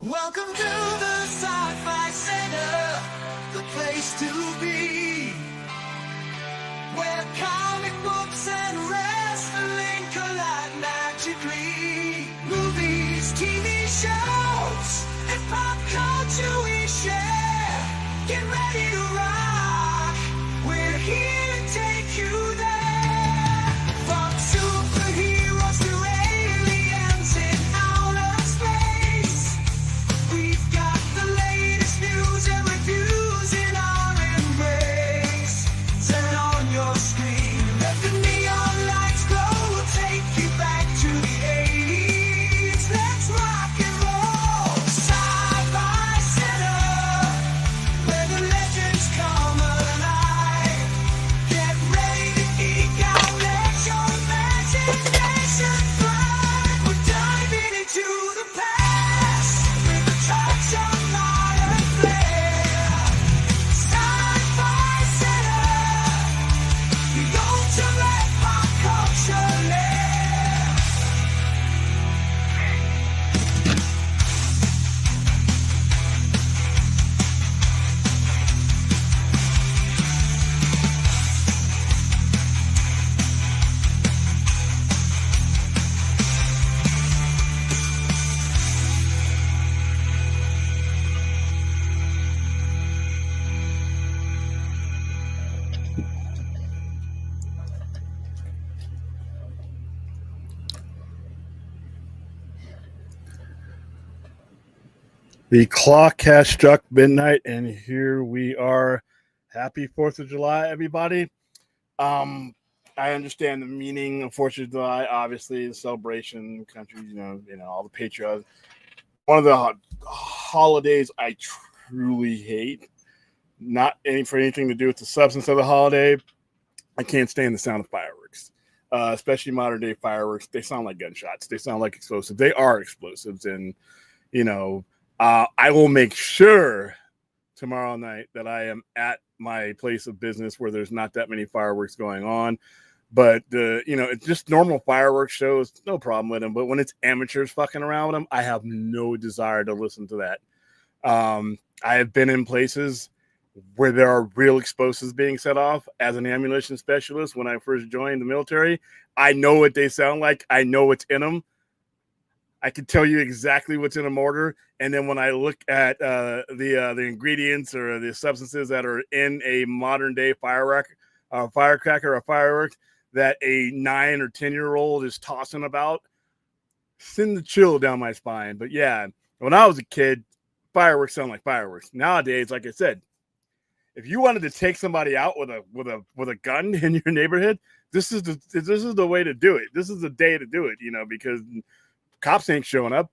Welcome to the Sci-Fi Center, the place to be, where comic books and wrestling collide magically. Movies, TV shows, and pop culture we share. Get ready to rock, we're here to take you there. From superheroes to aliens in outer space, we've got the latest news and reviews in our embrace. Turn on your screen, let the neon lights glow. We'll take you back to the 80s. Let's rock and roll. Sci-Fi Center, where the legends come alive. Get ready to geek out, let your imagination fly. We're diving into the past with a touch of modern flair. Sci-Fi Center, the ultimate pop culture lair. The clock has struck midnight, and here we are. Happy 4th of July, everybody. I understand the meaning of 4th of July, obviously, the celebration, country, you know, all the patriots. One of the holidays I truly hate, not for anything to do with the substance of the holiday. I can't stand the sound of fireworks, especially modern day fireworks. They sound like gunshots. They sound like explosives. They are explosives, and, I will make sure tomorrow night that I am at my place of business where there's not that many fireworks going on. But it's just normal fireworks shows, no problem with them. But when it's amateurs fucking around with them, I have no desire to listen to that. I have been in places where there are real explosives being set off as an ammunition specialist. When I first joined the military, I know what they sound like. I know what's in them. I can tell you exactly what's in a mortar, and then when I look at the ingredients or the substances that are in a modern day firecracker or fireworks that a 9 or 10-year-old is tossing about, send the chill down my spine. But yeah, when I was a kid, fireworks sound like fireworks. Nowadays, like I said, if you wanted to take somebody out with a gun in your neighborhood, this is the way to do it. This is the day to do it, because cops ain't showing up.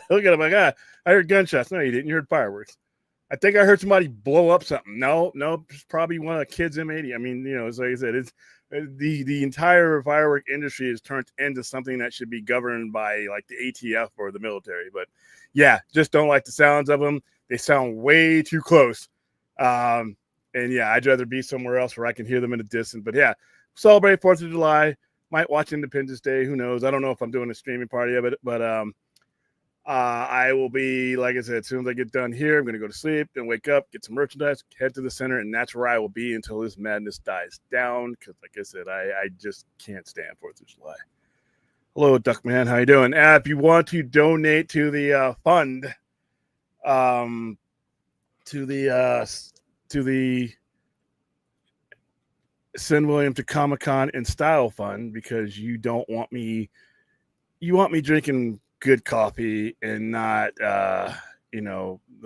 Look at him like, I heard gunshots. No, you didn't. You heard fireworks. I think I heard somebody blow up something. No, it's probably one of the kids M80. I mean, it's like I said, it's the entire firework industry has turned into something that should be governed by like the ATF or the military. But yeah, just don't like the sounds of them. They sound way too close. And yeah, I'd rather be somewhere else where I can hear them in the distance. But yeah, celebrate 4th of July. Might watch Independence Day. Who knows? I don't know if I'm doing a streaming party of it, but I will be, like I said, as soon as I get done here, I'm going to go to sleep, then wake up, get some merchandise, head to the center, and that's where I will be until this madness dies down. Because, like I said, I just can't stand 4th of July. Hello, Duckman. How you doing? If you want to donate to the fund, to the Send William to Comic-Con in Style Fund, because you want me drinking good coffee and not the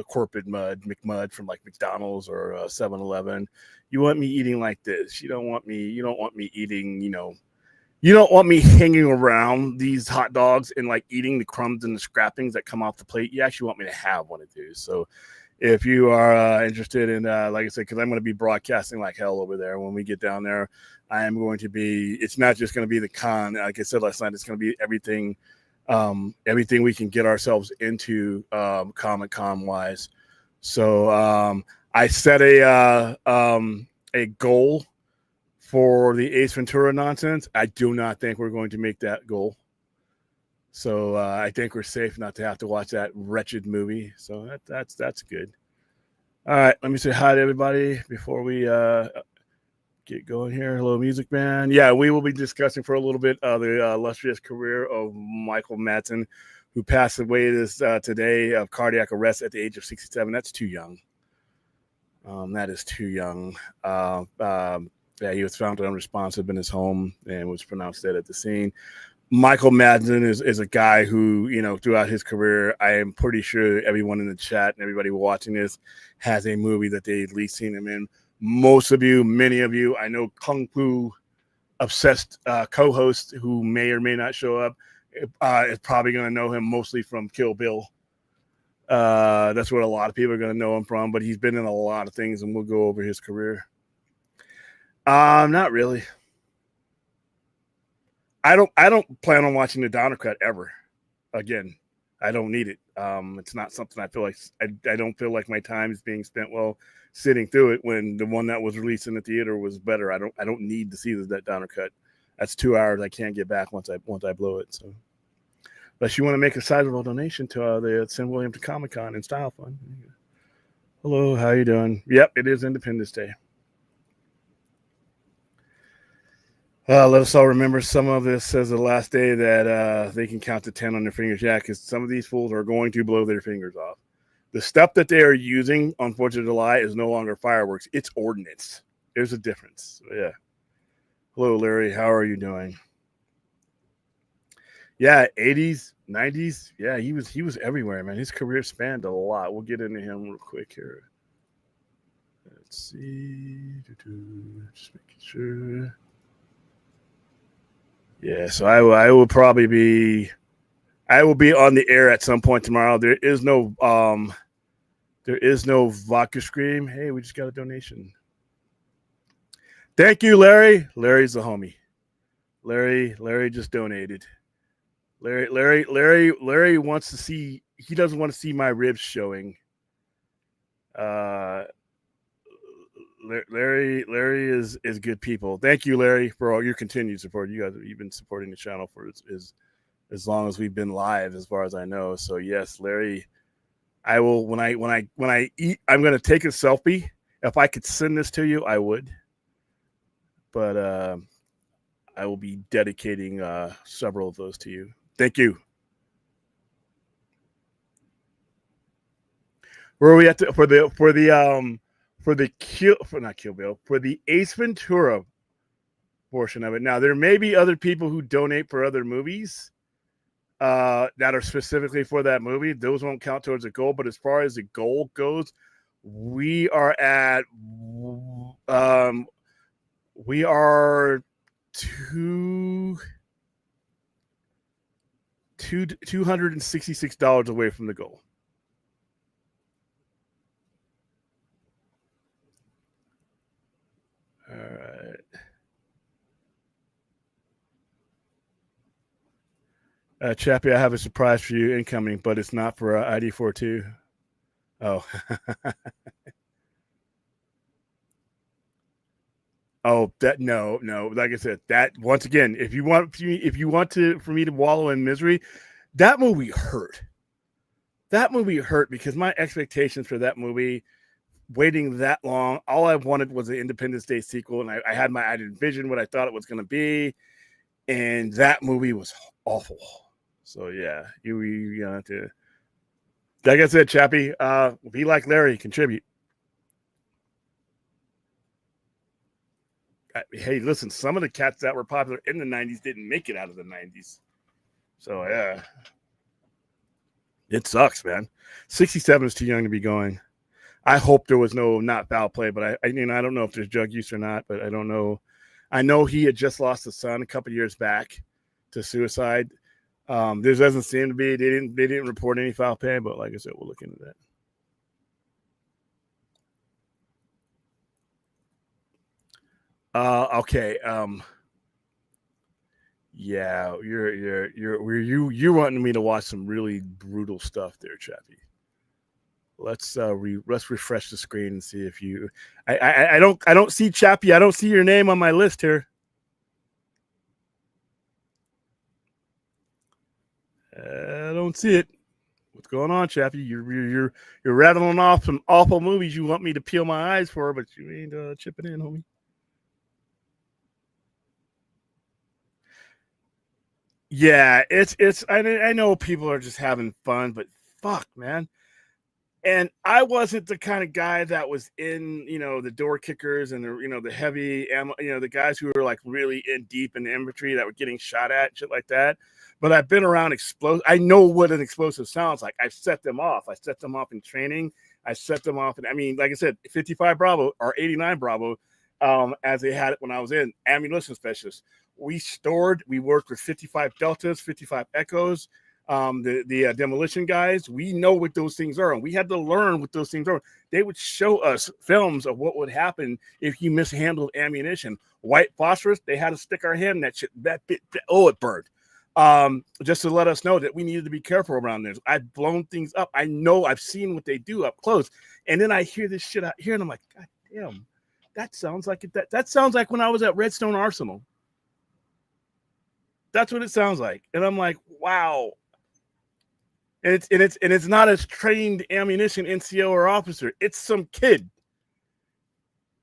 corporate McMud from like McDonald's or 7-Eleven. You want me eating like this. You don't want me eating, you don't want me hanging around these hot dogs and like eating the crumbs and the scrappings that come off the plate. You actually want me to have one of these. So if you are interested in, like I said, because I'm going to be broadcasting like hell over there when we get down there, I am going to be, it's not just going to be the con. Like I said last night, it's going to be everything we can get ourselves into Comic-Con wise. So I set a goal for the Ace Ventura nonsense. I do not think we're going to make that goal. So I think we're safe not to have to watch that wretched movie. So that's good. All right, let me say hi to everybody before we get going here. Hello, Music Man. Yeah, we will be discussing for a little bit the illustrious career of Michael Madsen, who passed away today of cardiac arrest at the age of 67. That's too young. That is too young. Yeah, he was found unresponsive in his home and was pronounced dead at the scene. Michael Madsen is a guy who, throughout his career, I am pretty sure everyone in the chat and everybody watching this has a movie that they at least seen him in. Most of you, many of you, I know Kung Fu obsessed co-host who may or may not show up is probably going to know him mostly from Kill Bill. That's what a lot of people are going to know him from, but he's been in a lot of things, and we'll go over his career. Not really. I don't plan on watching the Donner Cut ever again. I don't need it. It's not something I feel like I don't feel like my time is being spent well sitting through it when the one that was released in the theater was better. I don't need to see that Donner Cut. That's 2 hours I can't get back once I blow it. So unless you want to make a sizable donation to the Send William to Comic Con and Style Fund. Hello, how you doing? Yep, it is Independence Day. Let us all remember some of this as the last day that they can count to 10 on their fingers. Yeah, because some of these fools are going to blow their fingers off. The stuff that they are using on 4th of July is no longer fireworks. It's ordnance. There's a difference. So, yeah. Hello, Larry. How are you doing? Yeah, 80s, 90s. Yeah, he was everywhere, man. His career spanned a lot. We'll get into him real quick here. Let's see. Just making sure. Yeah, so I will probably be on the air at some point tomorrow. There is no vodka scream. Hey, we just got a donation. Thank you, Larry. Larry's the homie. Larry just donated. Larry wants to see. He doesn't want to see my ribs showing. Larry is good people. Thank you, Larry, for all your continued support. You guys have been supporting the channel for as long as we've been live, as far as I know. So yes, Larry, I will when I eat, I'm gonna take a selfie. If I could send this to you, I would. But I will be dedicating several of those to you. Thank you. Where are we at for the Ace Ventura portion of it? Now there may be other people who donate for other movies that are specifically for that movie. Those won't count towards the goal. But as far as the goal goes, we are at $266 away from the goal. All right. Chappie, I have a surprise for you incoming, but it's not for ID42. Oh. Oh, that no. Like I said, that once again, if you want for me to wallow in misery, that movie hurt. That movie hurt because my expectations for that movie, waiting that long, all I wanted was an Independence Day sequel, and I envisioned what I thought it was going to be, and that movie was awful. So yeah, you have to. Like I said, Chappie, be like Larry, contribute. Hey, listen, some of the cats that were popular in the 90s didn't make it out of the 90s. So, yeah. It sucks, man. 67 is too young to be going. I hope there was no not foul play, but I don't know if there's drug use or not, but I don't know. I know he had just lost a son a couple years back to suicide. There doesn't seem to be. They didn't report any foul play, but like I said, we'll look into that. Okay. Yeah, you're wanting me to watch some really brutal stuff there, Chappie. Let's refresh the screen and see if you. I don't see Chappie. I don't see your name on my list here. I don't see it. What's going on, Chappie? You're rattling off some awful movies you want me to peel my eyes for, but you ain't chipping in, homie. Yeah, it's. I know people are just having fun, but fuck, man. And I wasn't the kind of guy that was in, the door kickers and the heavy ammo, the guys who were like really in deep in the infantry that were getting shot at, shit like that. But I've been around explosive. I know what an explosive sounds like. I've set them off. I set them off in training. I set them off. And I mean, like I said, 55 Bravo or 89 Bravo, as they had it when I was in ammunition specialist. We worked with 55 Deltas, 55 Echoes, the demolition guys. We know what those things are, and we had to learn what those things are. They would show us films of what would happen if you mishandled ammunition. White phosphorus, they had to stick our hand in that shit. It burned. Just to let us know that we needed to be careful around this. I've blown things up. I know, I've seen what they do up close, and then I hear this shit out here, and I'm like, God damn, that sounds like it. That sounds like when I was at Redstone Arsenal. That's what it sounds like, and I'm like, wow. And it's not a trained ammunition NCO or officer. It's some kid.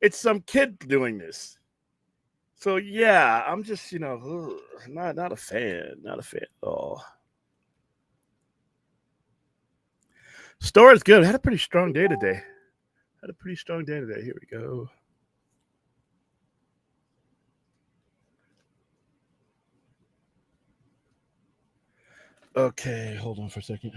It's some kid doing this. So yeah, I'm just not a fan. Not a fan at all. Store is good. I had a pretty strong day today. Here we go. Okay, hold on for a second.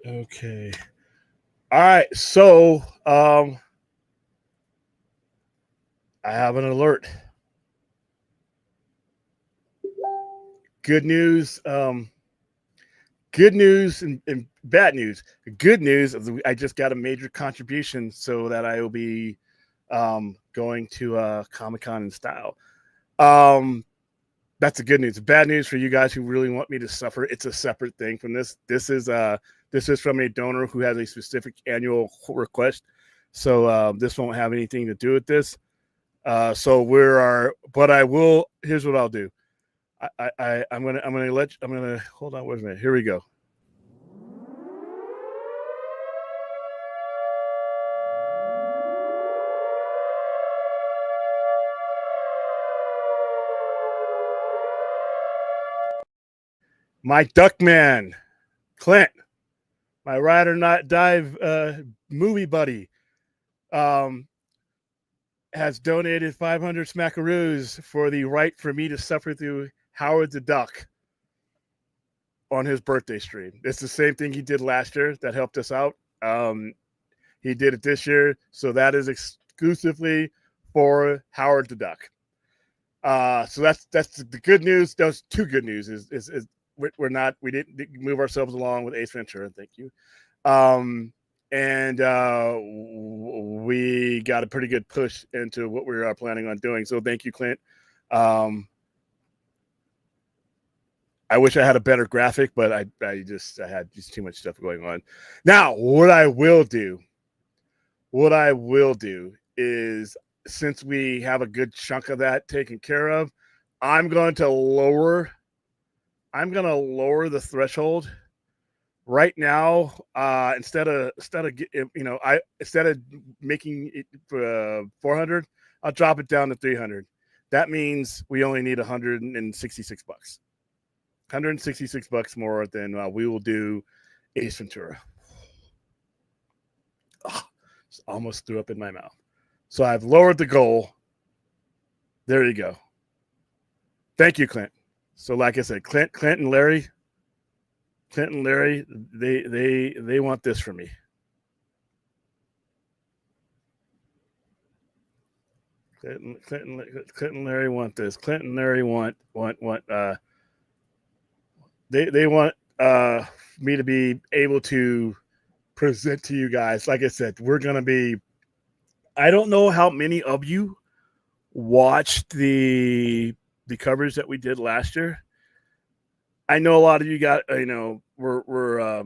Okay. All right. So, I have an alert. Good news. Good news and bad news. Good news is I just got a major contribution so that I will be going to Comic-Con in style. That's the good news. Bad news for you guys who really want me to suffer. It's a separate thing from this. This is from a donor who has a specific annual request. So this won't have anything to do with this. But I will. Here's what I'll do. I'm gonna hold on. Wait a minute. Here we go. My Duckman, Clint, my ride or not dive movie buddy, has donated 500 smackaroos for the right for me to suffer through Howard the Duck on his birthday stream. It's the same thing he did last year that helped us out. He did it this year, so that is exclusively for Howard the Duck. So that's the good news. Those two good news is we didn't move ourselves along with Ace Ventura. Thank you. And we got a pretty good push into what we are planning on doing. So thank you, Clint. I wish I had a better graphic, but I had just too much stuff going on. Now, what I will do is, since we have a good chunk of that taken care of, I'm going to lower the threshold right now. Instead of making it 400, I'll drop it down to 300. That means we only need $166. $166 more than we will do Ace Ventura. Oh, almost threw up in my mouth. So I've lowered the goal. There you go. Thank you, Clint. So like I said, Clint and Larry, they want this from me. Clint and Larry want this. Clint and Larry want they want me to be able to present to you guys. Like I said, we're gonna be. I don't know how many of you watched the coverage that we did last year. I know a lot of you got were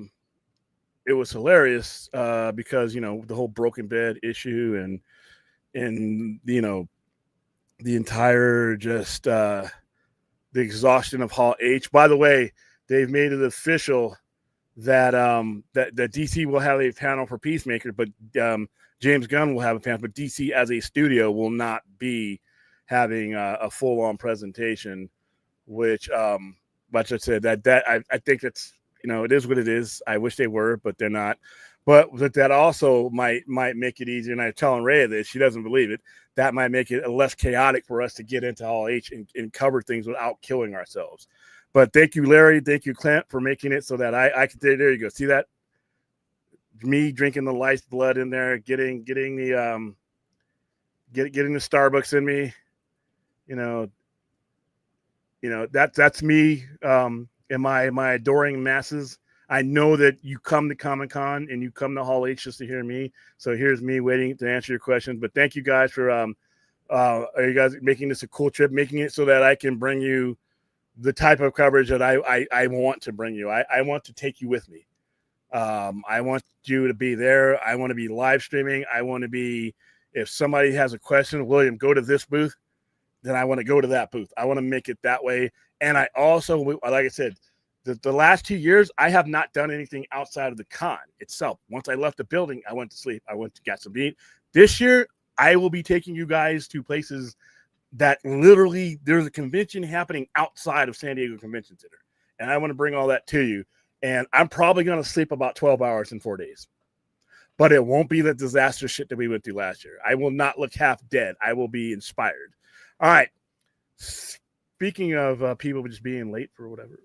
it was hilarious because the whole broken bed issue and the entire just the exhaustion of Hall H. By the way, they've made it official that that DC will have a panel for Peacemaker, but James Gunn will have a panel, but DC as a studio will not be having a full-on presentation, which like I said, I think that's it is what it is. I wish they were, but they're not. But that also might make it easier. And I'm telling Rhea this, she doesn't believe it. That might make it less chaotic for us to get into Hall H and cover things without killing ourselves. But thank you, Larry. Thank you, Clint, for making it so that I could. There you go. See that? Me drinking the lice blood in there, getting the getting the Starbucks in me. That's me. And my adoring masses. I know that you come to Comic-Con and you come to Hall H just to hear me. So here's me waiting to answer your questions. But thank you guys for are you guys making this a cool trip, making it so that I can bring you the type of coverage that I want to bring you. I want to take you with me. I want you to be there. I want to be live streaming. I want to be, if somebody has a question, William, go to this booth, then I want to go to that booth. I want to make it that way. And I also, like I said, the last 2 years, I have not done anything outside of the con itself. Once I left the building, I went to sleep. I went to get some meat. This year, I will be taking you guys to places that literally there's a convention happening outside of San Diego Convention Center. And I want to bring all that to you. And I'm probably going to sleep about 12 hours in 4 days. But it won't be the disaster shit that we went through last year. I will not look half dead. I will be inspired. All right. Speaking of people just being late for whatever,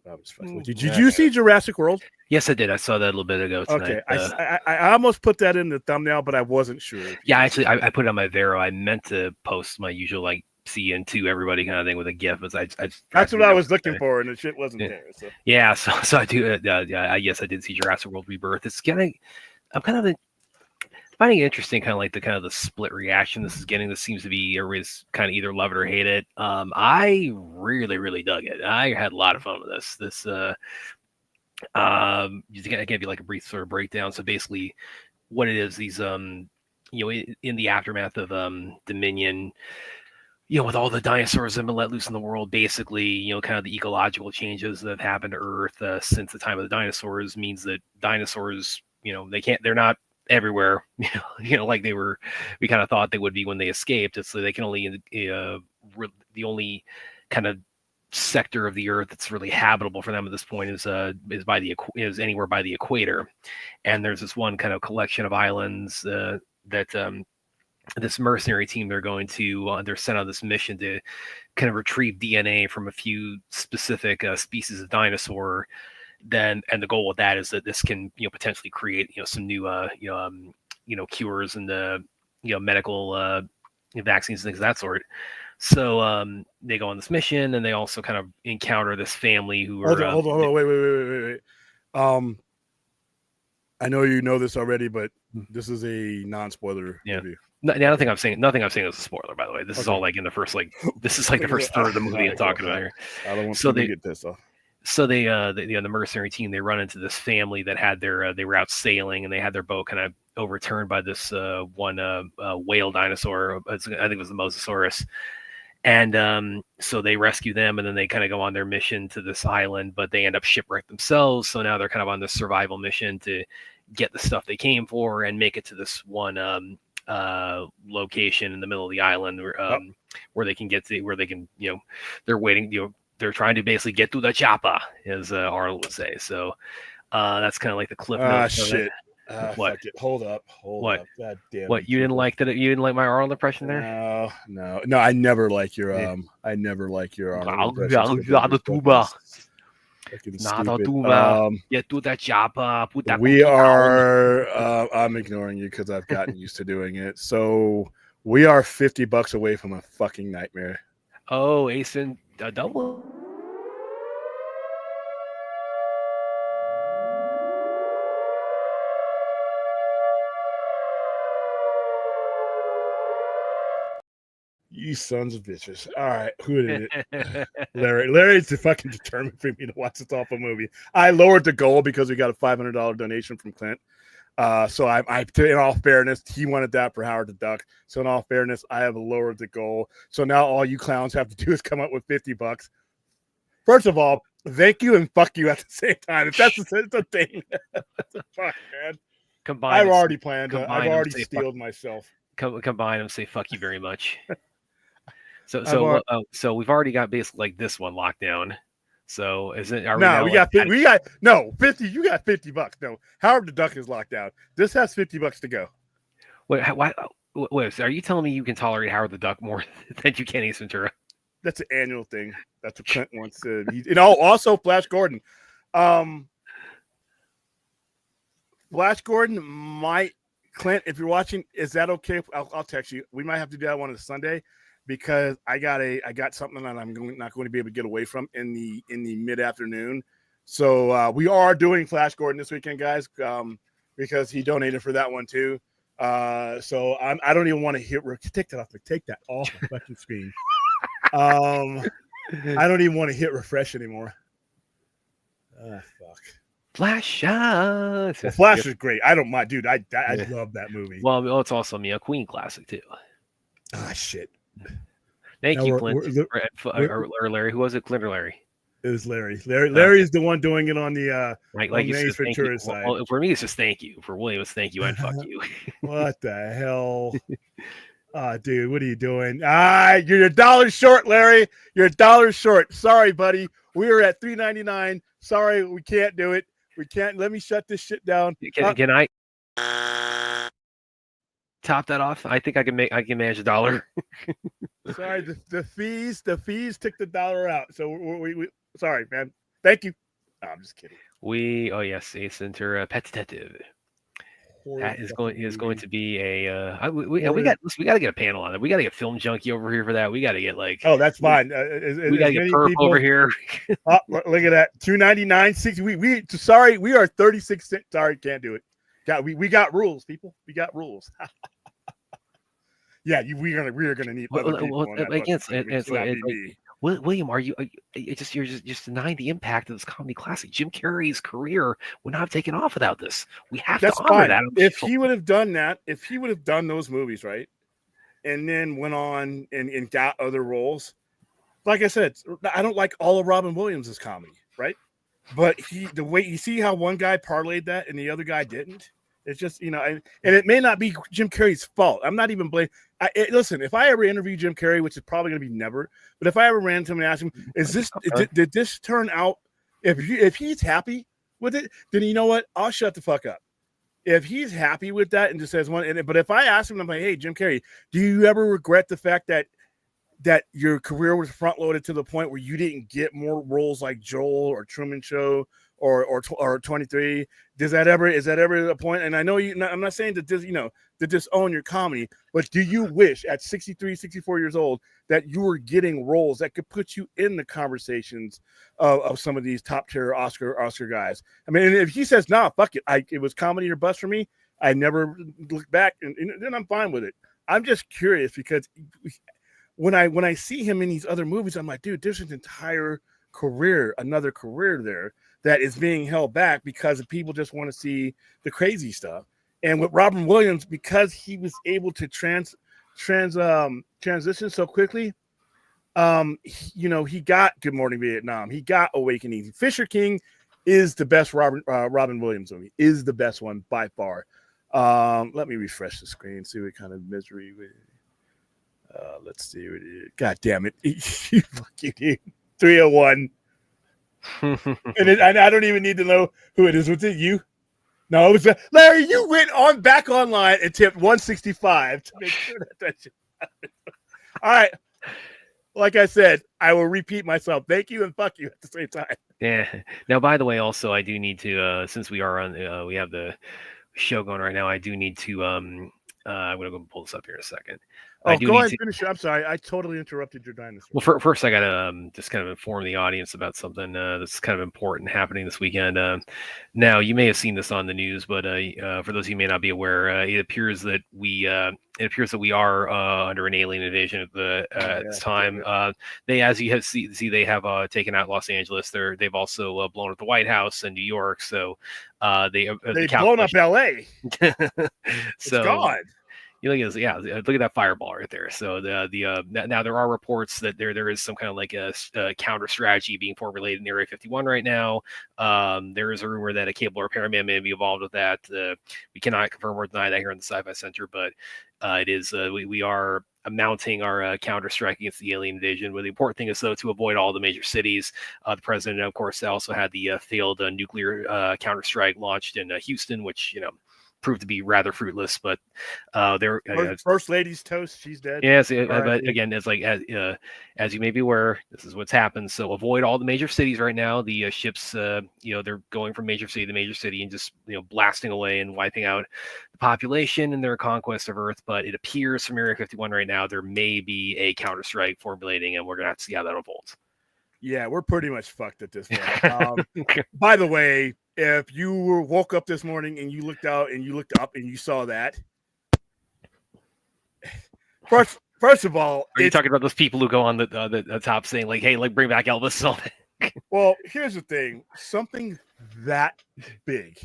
did you see Jurassic World? Yes, I did. I saw that a little bit ago tonight. Okay, I almost put that in the thumbnail, but I wasn't sure. Yeah, actually, I put it on my Vero. I meant to post my usual see into everybody kind of thing with a GIF, but that's what I was looking for, and the shit wasn't there. So. Yeah, so I do. Yes, I did see Jurassic World Rebirth. It's getting. I'm kind of finding it interesting, kind of the split reaction this is getting. This seems to be everybody's kind of either love it or hate it. I really dug it. I had a lot of fun with this. I give you like a brief sort of breakdown. So basically, what it is, these in the aftermath of Dominion, with all the dinosaurs that have been let loose in the world, basically, kind of the ecological changes that have happened to Earth since the time of the dinosaurs means that dinosaurs, they're not everywhere, like we kind of thought they would be when they escaped. It's so they can only the only kind of sector of the Earth that's really habitable for them at this point is anywhere by the equator. And there's this one kind of collection of islands that this mercenary team they're sent on this mission to kind of retrieve DNA from a few specific species of dinosaur. And the goal with that is that this can potentially create some new cures and medical vaccines and things of that sort. So they go on this mission, and they also kind of encounter this family who are. Hold on, wait. I know you know this already, but this is a non-spoiler review. Nothing I'm saying is a spoiler, by the way. This is all like in the first this is like the first third of the movie I'm talking about here. I don't want to get this off. So the mercenary team, they run into this family that had they were out sailing, and they had their boat kind of overturned by this one whale dinosaur. I think it was the Mosasaurus. And so they rescue them, and then they kind of go on their mission to this island, but they end up shipwrecked themselves. So now they're kind of on this survival mission to get the stuff they came for and make it to this one location in the middle of the island where they can they're waiting, they're trying to basically get to the chopper, as Arl would say. So that's kind of like the cliff notes. Shit. What? Hold up. What? God damn. What? You didn't like that? You didn't like my Arl impression there? No. I never like your I never like your Arl impression. Get to the chopper. Put that. We are. I'm ignoring you because I've gotten used to doing it. So we are $50 away from a fucking nightmare. Oh, Ace and double. You sons of bitches. All right, who did it? Larry's fucking determined for me to watch this awful movie. I lowered the goal because we got a $500 donation from Clint. So in all fairness, he wanted that for Howard the Duck. So in all fairness, I have lowered the goal. So now all you clowns have to do is come up with $50. First of all, thank you and fuck you at the same time. If that's the thing, fuck, man. I've already planned. I've already steeled myself. Combine and say fuck you very much. So we've already got basically like this one locked down. So is it? We got 50. You got $50. No, Howard the Duck is locked out. This has $50 to go. Wait, wait. Are you telling me you can tolerate Howard the Duck more than you can Ace Ventura? That's an annual thing. That's what Clint wants to. Also Flash Gordon. Flash Gordon might. Clint, if you're watching, is that okay? I'll text you. We might have to do that one on a Sunday because I got something that I'm not going to be able to get away from in the mid afternoon. So we are doing Flash Gordon this weekend, guys, because he donated for that one too. So I don't even want to take that off the fucking screen. I don't even want to hit refresh anymore. Fuck. Flash shots. Well, Flash is great. I don't mind, dude. I love that movie. Well, it's also a Queen classic too. Ah, shit. Thank you, Clint. Or Larry. Who was it, Clint or Larry? It was Larry. Larry is the one doing it on the like you Ace Ventura side. Well, for me, it's just thank you. For William, it's thank you and fuck you. What the hell? Dude, what are you doing? You're $1 short, Larry. You're $1 short. Sorry, buddy. We were at $3.99. Sorry, we can't do it. We can't. Let me shut this shit down. Can I top that off? I think I can manage $1. Sorry, the fees took the $1 out. So we sorry, man. Thank you. No, I'm just kidding. Yes, Ace Ventura Pet Detective. That is going to be we got to get a panel on it. We got to get Film Junkie over here for that. We got to get that's fine. We got to get Perp over here. Look at that, $2.99, 60. We are 36 cents. Sorry, can't do it. We got rules, people. We got rules. Yeah, we are gonna need. William, you're just denying the impact of this comedy classic. Jim Carrey's career would not have taken off without this. We have to honor that. If he would have done that, if he would have done those movies, right, and then went on and got other roles, like I said, I don't like all of Robin Williams' comedy, right? But the way you see how one guy parlayed that and the other guy didn't. It's just, and it may not be Jim Carrey's fault. I'm not even blaming. Listen, if I ever interview Jim Carrey, which is probably going to be never, but if I ever ran to him and asked him, did this turn out? If he's happy with it, then you know what? I'll shut the fuck up. If he's happy with that and just says one, but if I ask him, I'm like, hey, Jim Carrey, do you ever regret the fact that your career was front loaded to the point where you didn't get more roles like Joel or Truman Show or 23? Is that ever a point? And I know I'm not saying to disown your comedy, but do you wish at 63, 64 years old that you were getting roles that could put you in the conversations of some of these top tier Oscar guys? I mean, if he says, nah, fuck it, it was comedy or bust for me, I never look back, and then I'm fine with it. I'm just curious because when I see him in these other movies, I'm like, dude, there's an entire career, another career there that is being held back because people just want to see the crazy stuff. And with Robin Williams, because he was able to transition so quickly, he got Good Morning Vietnam, he got Awakening. Fisher King is the best Robin Williams movie, is the best one by far. Let me refresh the screen, see what kind of misery. Let's see. God damn it. You fucking dude. 301. And I don't even need to know who it is. Was it you? No, it was Larry. You went back online and tipped 165 to make sure that shit happened. All right. Like I said, I will repeat myself. Thank you and fuck you at the same time. Yeah. Now, by the way, also I do need to since we are on we have the show going right now, I do need to I'm gonna go pull this up here in a second. Oh, do go need ahead to. and finish it. I'm sorry. I totally interrupted your dinosaur. Well, first I gotta just kind of inform the audience about something that's kind of important happening this weekend. Now, you may have seen this on the news, but for those of you who may not be aware, it appears that we are under an alien invasion at this time. They, as you have see, they have taken out Los Angeles. They've also blown up the White House in New York. So they've blown up L.A. It's So gone. you look at that fireball right there. So now there are reports that there is some kind of like a counter strategy being formulated in Area 51 right now. There is a rumor that a cable repairman may be involved with that. We cannot confirm or deny that here in the Sci-Fi Center, but it is we are mounting our counter strike against the alien invasion. But the important thing is, though, to avoid all the major cities. The president, of course, also had the failed nuclear counter strike launched in Houston, which proved to be rather fruitless. But there, First Lady's toast. She's dead. Yes, but again, it's like as you may be aware, this is what's happened. So avoid all the major cities right now. The ships, they're going from major city to major city and just blasting away and wiping out the population in their conquest of Earth. But it appears from Area 51 right now there may be a counterstrike formulating, and we're gonna have to see how that unfolds. Yeah, we're pretty much fucked at this point. By the way, if you woke up this morning and you looked out and you looked up and you saw that, first of all, are you talking about those people who go on the top saying like, "Hey, like bring back Elvis"? Something. Well, here's the thing: something that big.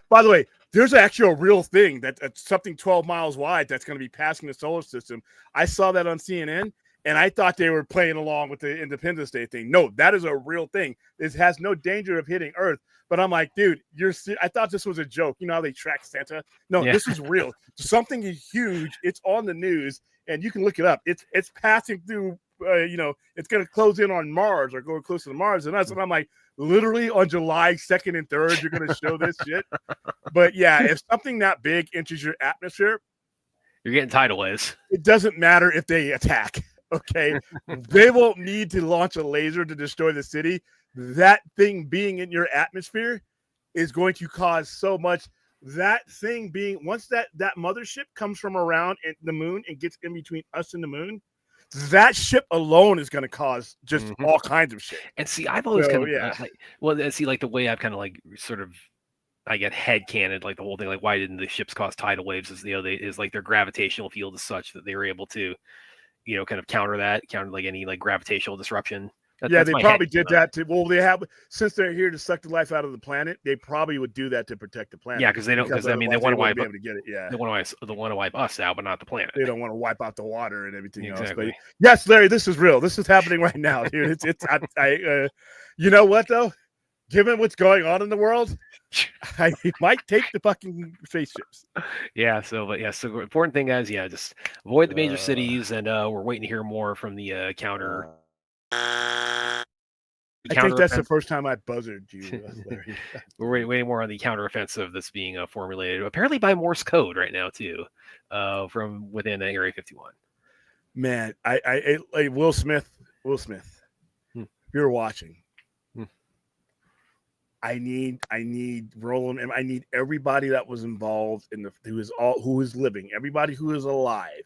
By the way, there's actually a real thing that's something 12 miles wide that's going to be passing the solar system. I saw that on CNN. And I thought they were playing along with the Independence Day thing. No, that is a real thing. This has no danger of hitting Earth. But I'm like, dude, I thought this was a joke. You know how they track Santa? No, This is real. Something is huge. It's on the news, and you can look it up. It's passing through. It's going to close in on Mars or go close to Mars and us. And I'm like, literally on July 2nd and 3rd, you're going to show this shit. But yeah, if something that big enters your atmosphere, you're getting tidal waves. It doesn't matter if they attack. Okay, they won't need to launch a laser to destroy the city. That thing being in your atmosphere is going to cause so much. That thing being, once that mothership comes from around the moon and gets in between us and the moon, that ship alone is going to cause just all kinds of shit. And see, I've always like the way I've kind of like sort of I get headcanoned like the whole thing. Like, why didn't the ships cause tidal waves? Is like their gravitational field is such that they were able to kind of counter like any like gravitational disruption. They probably did that too. Well, they have, since they're here to suck the life out of the planet, they probably would do that to protect the planet. Yeah, because they want to wipe be able to get it. Yeah, they want to wipe us out, but not the planet. They don't want to wipe out the water and everything else. But Exactly. yes, Larry, this is real. This is happening right now, dude. You know what though? Given what's going on in the world, I might take the fucking spaceships. Yeah. So the important thing, guys, just avoid the major cities, and we're waiting to hear more from the counter. I think that's the first time I buzzard you, Larry. We're waiting more on the counteroffensive that's being formulated, apparently by Morse code right now too, from within Area 51. Man, I Will Smith. If you're watching, I need Roland, and I need everybody that was involved who is living, everybody who is alive,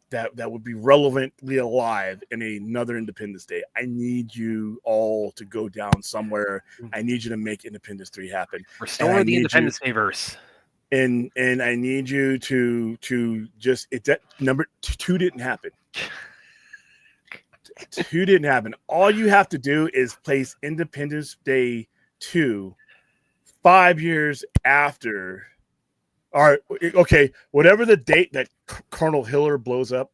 that would be relevantly alive in another Independence Day. I need you all to go down somewhere. I need you to make Independence 3 happen. Restore the Independence Day verse. And I need you to just number 2 didn't happen. 2 didn't happen. All you have to do is place Independence Day 2 5 years after. All right, okay, whatever the date that Colonel Hiller blows up,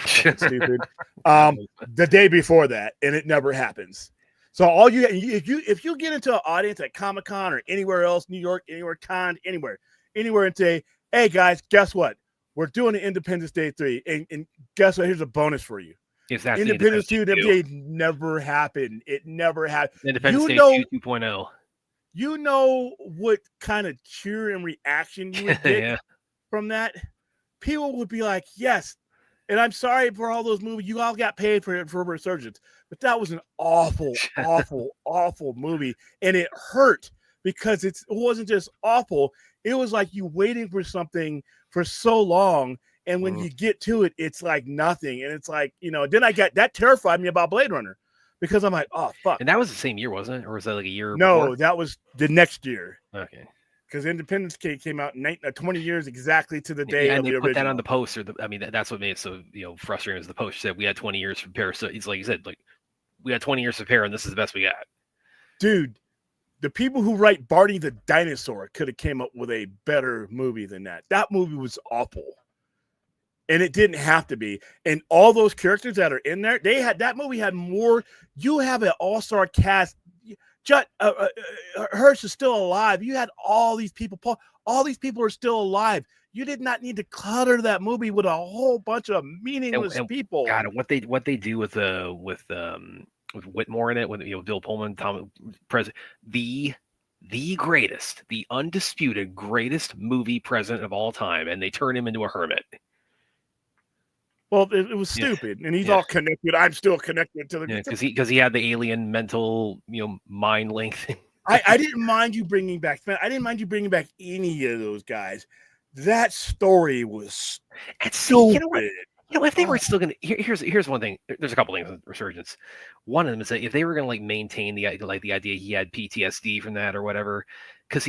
stupid. The day before that, and it never happens. So if you get into an audience at Comic-Con or anywhere else, New York, anywhere, anywhere, and say, hey guys, guess what? We're doing an Independence Day 3, and guess what? Here's a bonus for you. Independence 2 Day never happened. It never happened. Independence Day 2.0. You know what kind of cheer and reaction you would get from that? People would be like, yes. And I'm sorry for all those movies. You all got paid for Resurgence. But that was an awful, awful, awful movie. And it hurt because it wasn't just awful. It was like you waiting for something for so long. And when you get to it, it's like nothing. And it's like, then that terrified me about Blade Runner because I'm like, oh, fuck. And that was the same year, wasn't it? Or was that like a year No, before? that was the next year. Okay. Because Independence Day came out 20 years exactly to the day Yeah, and of they the put that original. on the poster. That's what made it so frustrating. Was the poster said we had 20 years to prepare. So it's like you said, like we had 20 years to prepare, and this is the best we got. Dude, the people who write Barney the Dinosaur could have came up with a better movie than that. That movie was awful. And it didn't have to be. And all those characters that are in there, that movie had more. You have an all-star cast. Hirsch is still alive. You had all these people. All these people are still alive. You did not need to clutter that movie with a whole bunch of meaningless people. God, what they do with Whitmore in it, with Bill Pullman, Tom president, the greatest, the undisputed greatest movie president of all time, and they turn him into a hermit. Well, it was stupid, and he's all connected. I'm still connected to the because he had the alien mental mind link thing. I didn't mind you bringing back. I didn't mind you bringing back any of those guys. That story was stupid. If they were still going to, here's one thing. There's a couple things with Resurgence. One of them is that if they were going to like maintain the idea he had PTSD from that or whatever, because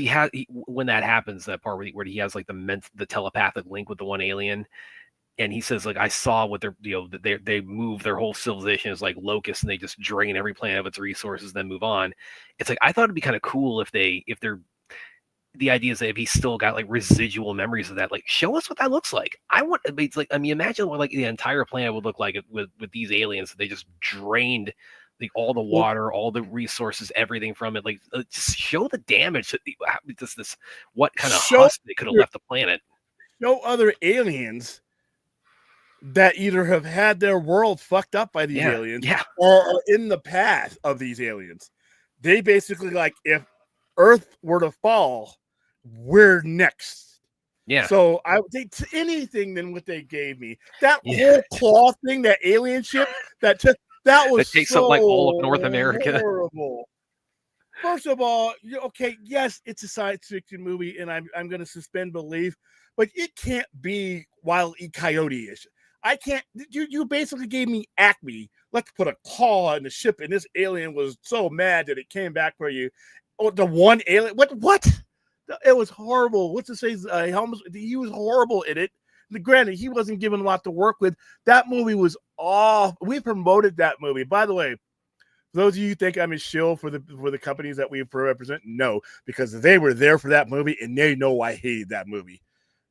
when that happens, that part where he has like the telepathic link with the one alien. And he says, like, I saw what they move their whole civilization as like locusts, and they just drain every planet of its resources, then move on. It's like I thought it'd be kind of cool if the idea is that if he's still got like residual memories of that, like show us what that looks like. Imagine what like the entire planet would look like with these aliens that they just drained like all the water, all the resources, everything from it. Like just show the damage that what kind of husk they could have left the planet. No other aliens that either have had their world fucked up by these aliens or are in the path of these aliens. They basically like, if Earth were to fall, we're next. Yeah. So I would take anything than what they gave me. That whole claw thing, that alien ship, that takes up like all of North America. Horrible. First of all, okay, yes, it's a science fiction movie, and I'm going to suspend belief, but it can't be Wile E. Coyote-ish. I can't. You basically gave me Acme. Let's put a claw in the ship, and this alien was so mad that it came back for you. Oh, the one alien. What? It was horrible. What's to say? He was horrible in it. Granted, he wasn't given a lot to work with. That movie was off. We promoted that movie. By the way, for those of you who think I'm a shill for the companies that we represent, no, because they were there for that movie and they know I hated that movie.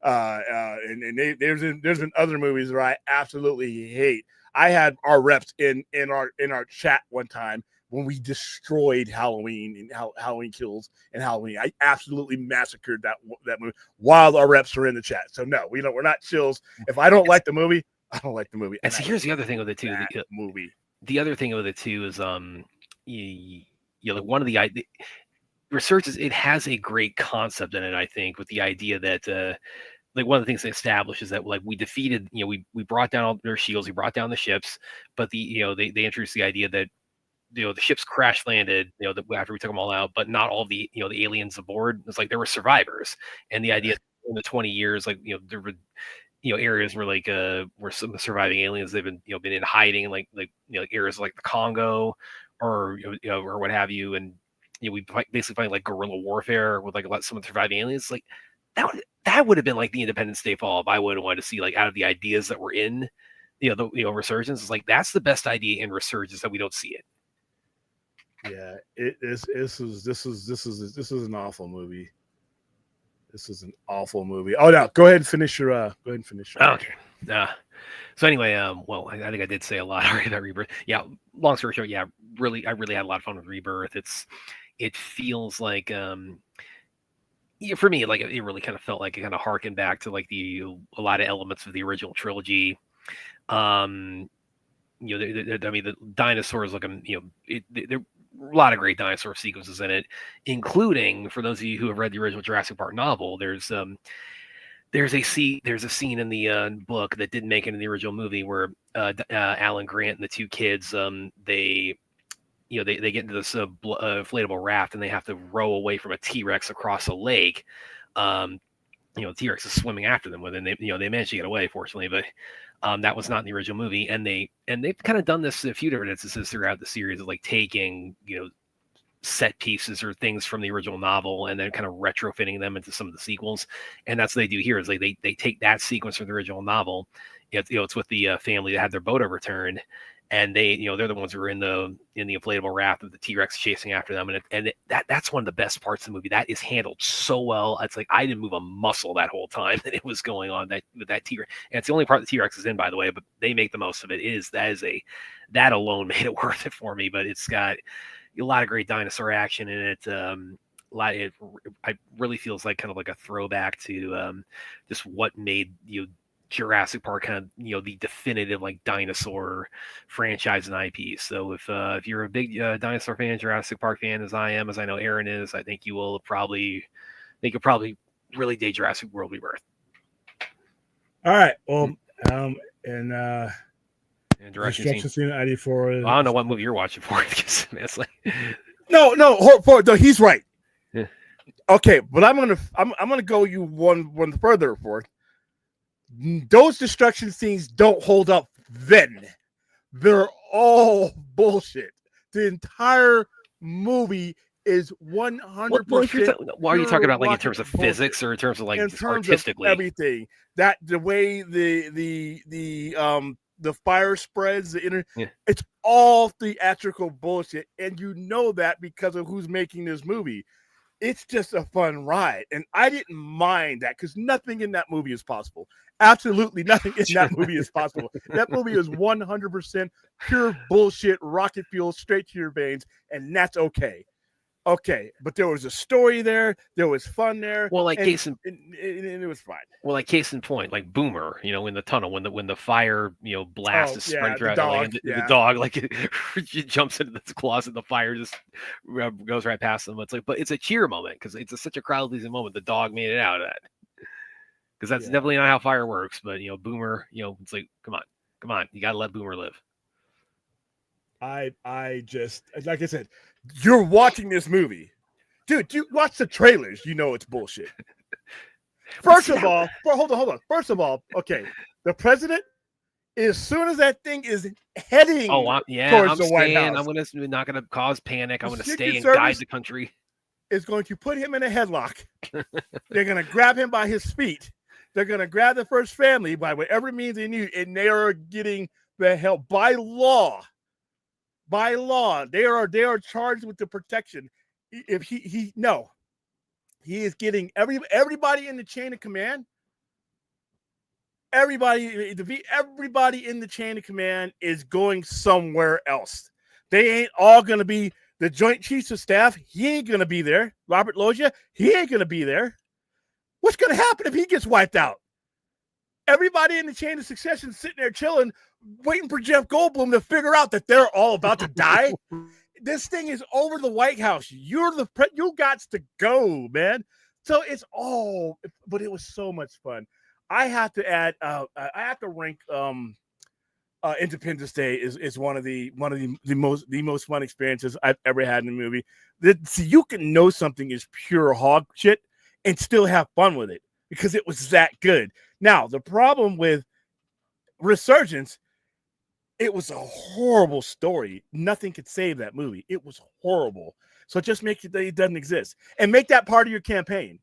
And there's been other movies where I absolutely hate. I had our reps in our chat one time when we destroyed Halloween and Halloween Kills and Halloween. I absolutely massacred that movie while our reps were in the chat. So no, we're not chills. If I don't like the movie, I don't like the movie. And so here's the other thing with it too. The other thing with it too is like one of the researches. It has a great concept in it, I think, with the idea that like one of the things they established is that like we defeated, we brought down all their shields, we brought down the ships, but they introduced the idea that the ships crash landed, after we took them all out, but not all the the aliens aboard. It's like there were survivors, and the idea in the 20 years, like there were areas where like where some surviving aliens they've been been in hiding, like areas like the Congo or or what have you, and we basically find like guerrilla warfare with like some of the surviving aliens. Like that would have been like the Independence Day fall if I would have wanted to see like out of the ideas that were in the Resurgence. It's like that's the best idea in Resurgence that we don't see it. Yeah, this is an awful movie. This is an awful movie. Oh no, go ahead and finish your. Okay. So anyway, well, I think I did say a lot already about Rebirth. Yeah, long story short, yeah, I really had a lot of fun with Rebirth. It feels like for me, like it really kind of felt like it kind of harkened back to like a lot of elements of the original trilogy. I mean, the dinosaurs looking, there are a lot of great dinosaur sequences in it, including, for those of you who have read the original Jurassic Park novel, there's a scene in the book that didn't make it in the original movie where Alan Grant and the two kids they get into this inflatable raft and they have to row away from a T-Rex across a lake. T-Rex is swimming after them with, and they managed to get away, fortunately, but that was not in the original movie, and they've kind of done this in a few different instances throughout the series of like taking set pieces or things from the original novel and then kind of retrofitting them into some of the sequels, and that's what they do here. Is they take that sequence from the original novel. It's with the family that had their boat overturned, and they're the ones who are in the inflatable raft with the T-Rex chasing after them, and that's one of the best parts of the movie. That is handled so well. It's like I didn't move a muscle that whole time that it was going on with that T-Rex, and it's the only part the T-Rex is in, by the way, but they make the most of it. That alone made it worth it for me. But it's got a lot of great dinosaur action in it. It really feels like kind of like a throwback to just what made Jurassic Park kind of the definitive like dinosaur franchise and IP. So if you're a big dinosaur fan, Jurassic Park fan, as I am, as I know Aaron is, I think you'll probably really dig Jurassic World Rebirth. All right. Well, and Destruction Scene 84. I don't know what movie you're watching for. It's like no, he's right. Yeah. Okay, but I'm gonna go you one further for. Those destruction scenes don't hold up then. They're all bullshit. The entire movie is 100%. Why are you talking about like in terms of bullshit. Physics or in terms of like in terms artistically? Of everything. That the way the fire spreads, it's all theatrical bullshit, and that because of who's making this movie. It's just a fun ride, and I didn't mind that because nothing in that movie is possible. Absolutely nothing in that movie is possible. That movie is 100% pure bullshit, rocket fuel straight to your veins, and that's okay. Okay, but there was a story there. There was fun there. Well, like and it was fine. Well, like case in point, like Boomer, in the tunnel when the fire blast is spreading throughout, the dog like she jumps into this closet, the fire just goes right past them. It's like, but it's a cheer moment because it's such a crowd pleasing moment. The dog made it out of that because that's definitely not how fire works. But Boomer, it's like, come on, you gotta let Boomer live. I just, like I said, you're watching this movie, dude. You watch the trailers, it's bullshit. First of all, hold on. First of all, okay, the president, as soon as that thing is heading towards the White House, I'm not gonna cause panic. I'm gonna stay and guide the country. Is going to put him in a headlock. They're gonna grab him by his feet. They're gonna grab the first family by whatever means they need, and they are getting the help by law. By law, they are charged with the protection. If he is getting everybody in the chain of command. Everybody in the chain of command is going somewhere else. They ain't all going to be the Joint Chiefs of Staff. He ain't going to be there. Robert Loggia, he ain't going to be there. What's going to happen if he gets wiped out? Everybody in the chain of succession sitting there chilling, waiting for Jeff Goldblum to figure out that they're all about to die. This thing is over the White House. You got to go, man. So it's all, but it was so much fun. I have to add, I have to rank Independence Day is one of the most fun experiences I've ever had in a movie. See, you can know something is pure hog shit and still have fun with it because it was that good. Now, the problem with Resurgence, it was a horrible story. Nothing could save that movie. It was horrible. So just make it that it doesn't exist and make that part of your campaign.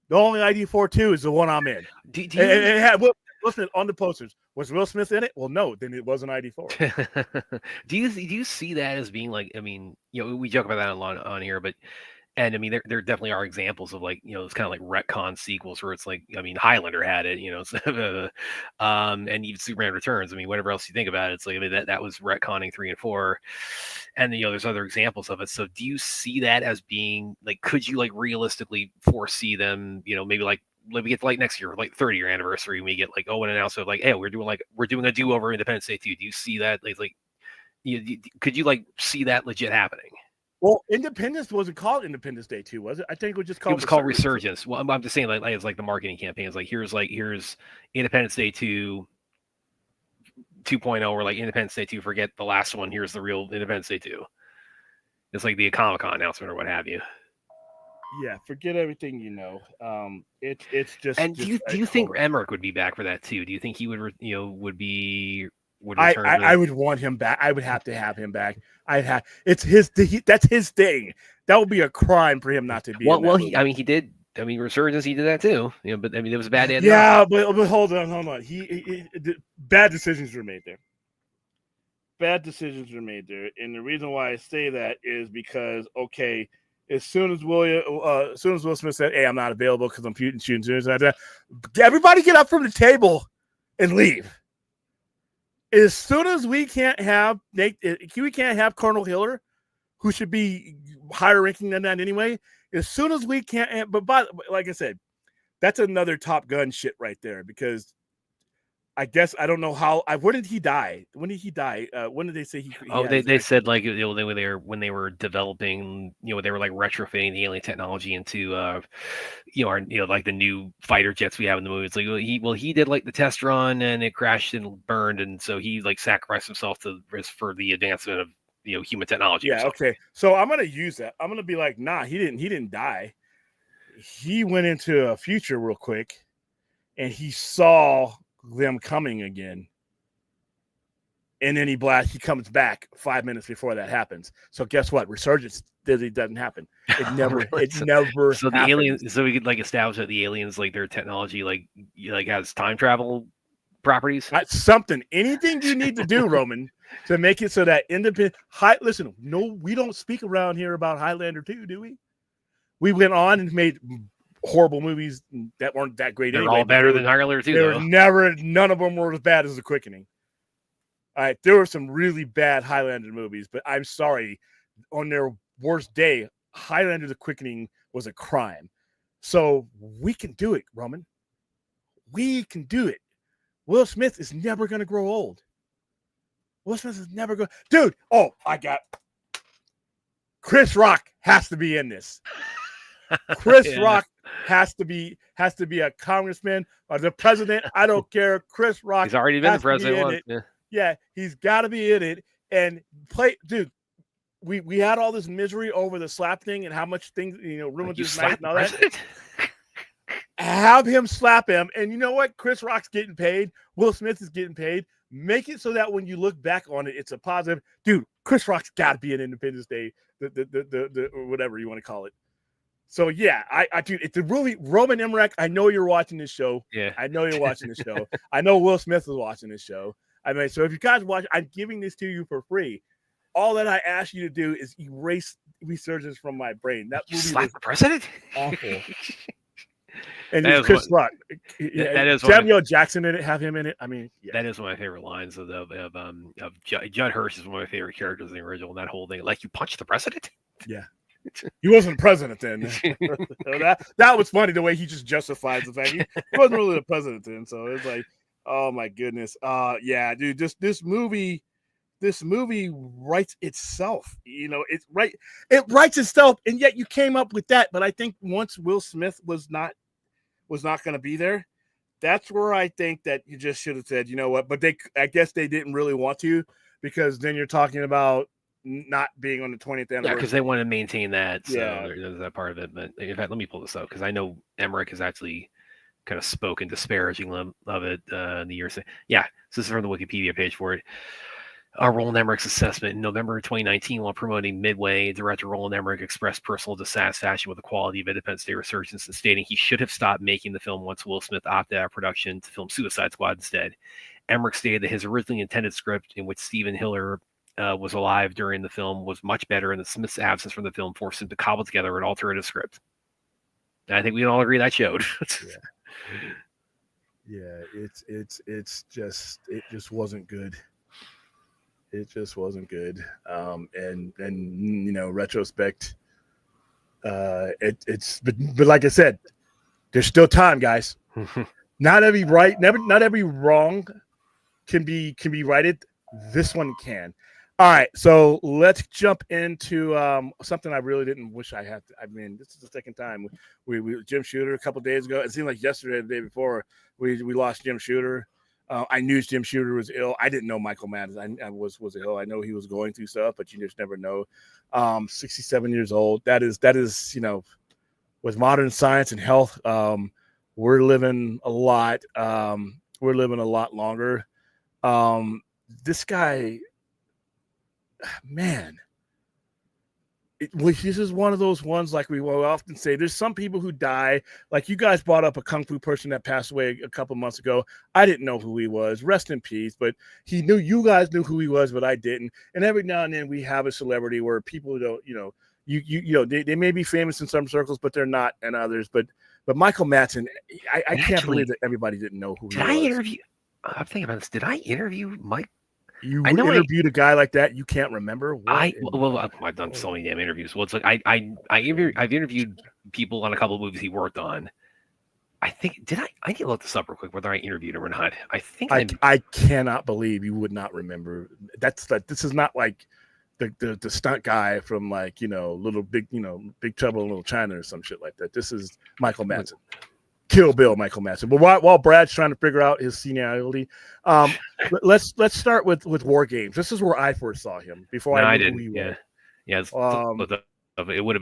The only ID42 is the one I'm in. It had Will Smith on the posters. Was Will Smith in it? Well, no, then it wasn't ID4. Do you see that as being like, I mean, we joke about that a lot on here, but and I mean, there definitely are examples of like, it's kind of like retcon sequels where it's like, I mean, Highlander had it, and even Superman Returns. I mean, whatever else you think about it, it's like, I mean, that was retconning 3 and 4, and there's other examples of it. So, do you see that as being like, could you like realistically foresee them, maybe like we get to like next year, like 30-year anniversary, we get like an announcement of like, hey, we're doing a do-over Independence Day 2. Do you see that could you like see that legit happening? Well, Independence wasn't called Independence Day 2, was it? I think it was just called. It was called Resurgence. Well, I'm just saying, like it's like the marketing campaign is like here's Independence Day 2 2.0, or like Independence Day 2. Forget the last one. Here's the real Independence Day 2. It's like the Comic-Con announcement or what have you. Yeah, forget everything you know. It's just. And do you think Emmerich would be back for that too? Do you think he would would I, return? I I would want him back. I would have to have him back. It's his. That's his thing. That would be a crime for him not to be. Well, he did. I mean, Resurgence, he did that too. But I mean, it was a bad day. Yeah, but hold on. Bad decisions were made there. Bad decisions were made there, and the reason why I say that is because as soon as Will Smith said, "Hey, I'm not available because I'm shooting," everybody get up from the table and leave. As soon as we can't have Colonel Hiller, who should be higher ranking than that anyway. As soon as we can't, but like I said, that's another Top Gun shit right there because I guess I don't know how. When did he die? When did he die? When did they say he? They said like when they were developing, they were like retrofitting the alien technology into like the new fighter jets we have in the movie. It's like he did like the test run and it crashed and burned, and so he like sacrificed himself for the advancement of human technology. Yeah. Okay. So I'm gonna use that. I'm gonna be like, nah, he didn't die. He went into a future real quick, and he saw them coming again, and then he comes back 5 minutes before that happens. So guess what? Resurgence doesn't happen. It never never so the aliens, so we could like establish that the aliens, like their technology like has time travel properties. Anything you need to do, Roman, to make it so that independent listen, no, we don't speak around here about Highlander 2, do we? We went on and made horrible movies that weren't that great. They're all better than Highlander 2. None of them were as bad as The Quickening. All right, there were some really bad Highlander movies, but I'm sorry, on their worst day, Highlander: The Quickening was a crime. So we can do it, Roman. We can do it. Will Smith is never going to grow old. Will Smith is never going. Dude, Chris Rock has to be in this. Chris Rock has to be a congressman or the president. I don't care. Chris Rock. He's already been the president. Yeah, he's got to be in it and play. Dude, we had all this misery over the slap thing and how much things ruined his night and all that. Have him slap him, and you know what? Chris Rock's getting paid. Will Smith is getting paid. Make it so that when you look back on it, it's a positive. Dude, Chris Rock's got to be an Independence Day, the or whatever you want to call it. So yeah, dude, it's a really Roman Emmerich. I know you're watching this show. Yeah, I know you're watching this show. I know Will Smith is watching this show. I mean, so if you guys watch, I'm giving this to you for free. All that I ask you to do is erase Resurgence from my brain. That movie slap the president. Awful. And it's Chris Rock. That is Samuel Jackson in it. Have him in it. I mean, yeah. That is one of my favorite lines of Judd Hirsch is one of my favorite characters in the original. That whole thing, like you punched the president. Yeah. He wasn't president then. that was funny the way he just justifies the fact he wasn't really the president then. So it's like, oh my goodness. Yeah, dude, this movie writes itself. It's right. It writes itself, and yet you came up with that. But I think once Will Smith was not going to be there, that's where I think that you just should have said, you know what? But I guess they didn't really want to, because then you're talking about not being on the 20th anniversary. Yeah, because they want to maintain that. So yeah, there's that part of it. But in fact, let me pull this up because I know Emmerich has actually kind of spoken disparaging of it in the years. Yeah, so this is from the Wikipedia page for it. Roland Emmerich's assessment in November 2019, while promoting Midway, director Roland Emmerich expressed personal dissatisfaction with the quality of Independence Day Resurgence and stating he should have stopped making the film once Will Smith opted out of production to film Suicide Squad instead. Emmerich stated that his originally intended script, in which Stephen Hiller was alive during the film, was much better, and that Smith's absence from the film forced him to cobble together an alternative script. And I think we can all agree that showed. Yeah, it just wasn't good. It just wasn't good. And retrospect, but like I said, there's still time, guys. Not every wrong can be righted. This one can. All right, so let's jump into something I really didn't wish I had. I mean, this is the second time we Jim Shooter a couple days ago. It seemed like yesterday, the day before, we lost Jim Shooter. I knew Jim Shooter was ill. I didn't know Michael Madsen was ill. I know he was going through stuff, but you just never know. 67 years old. That is with modern science and health, we're living a lot. We're living a lot longer. This guy, man, this is one of those ones, like we will often say, there's some people who die. Like you guys brought up a kung fu person that passed away a couple months ago. I didn't know who he was. Rest in peace. But you guys knew who he was, but I didn't. And every now and then we have a celebrity where people don't, they may be famous in some circles, but they're not in others. But Michael Madsen, I can't believe that everybody didn't know who he was. I'm thinking about this. Did I interview Mike? You interviewed a guy like that? You can't remember? I've done so many damn interviews. Well, it's like I've interviewed people on a couple of movies he worked on. I think I need to look this up real quick whether I interviewed him or not. I think I cannot believe you would not remember. This is not like the stunt guy from like Big Trouble in Little China or some shit like that. This is Michael Madsen. Kill Bill, Michael Madsen. But while Brad's trying to figure out his seniority, let's start with War Games. This is where I first saw him before I knew who he was. Yeah. It would have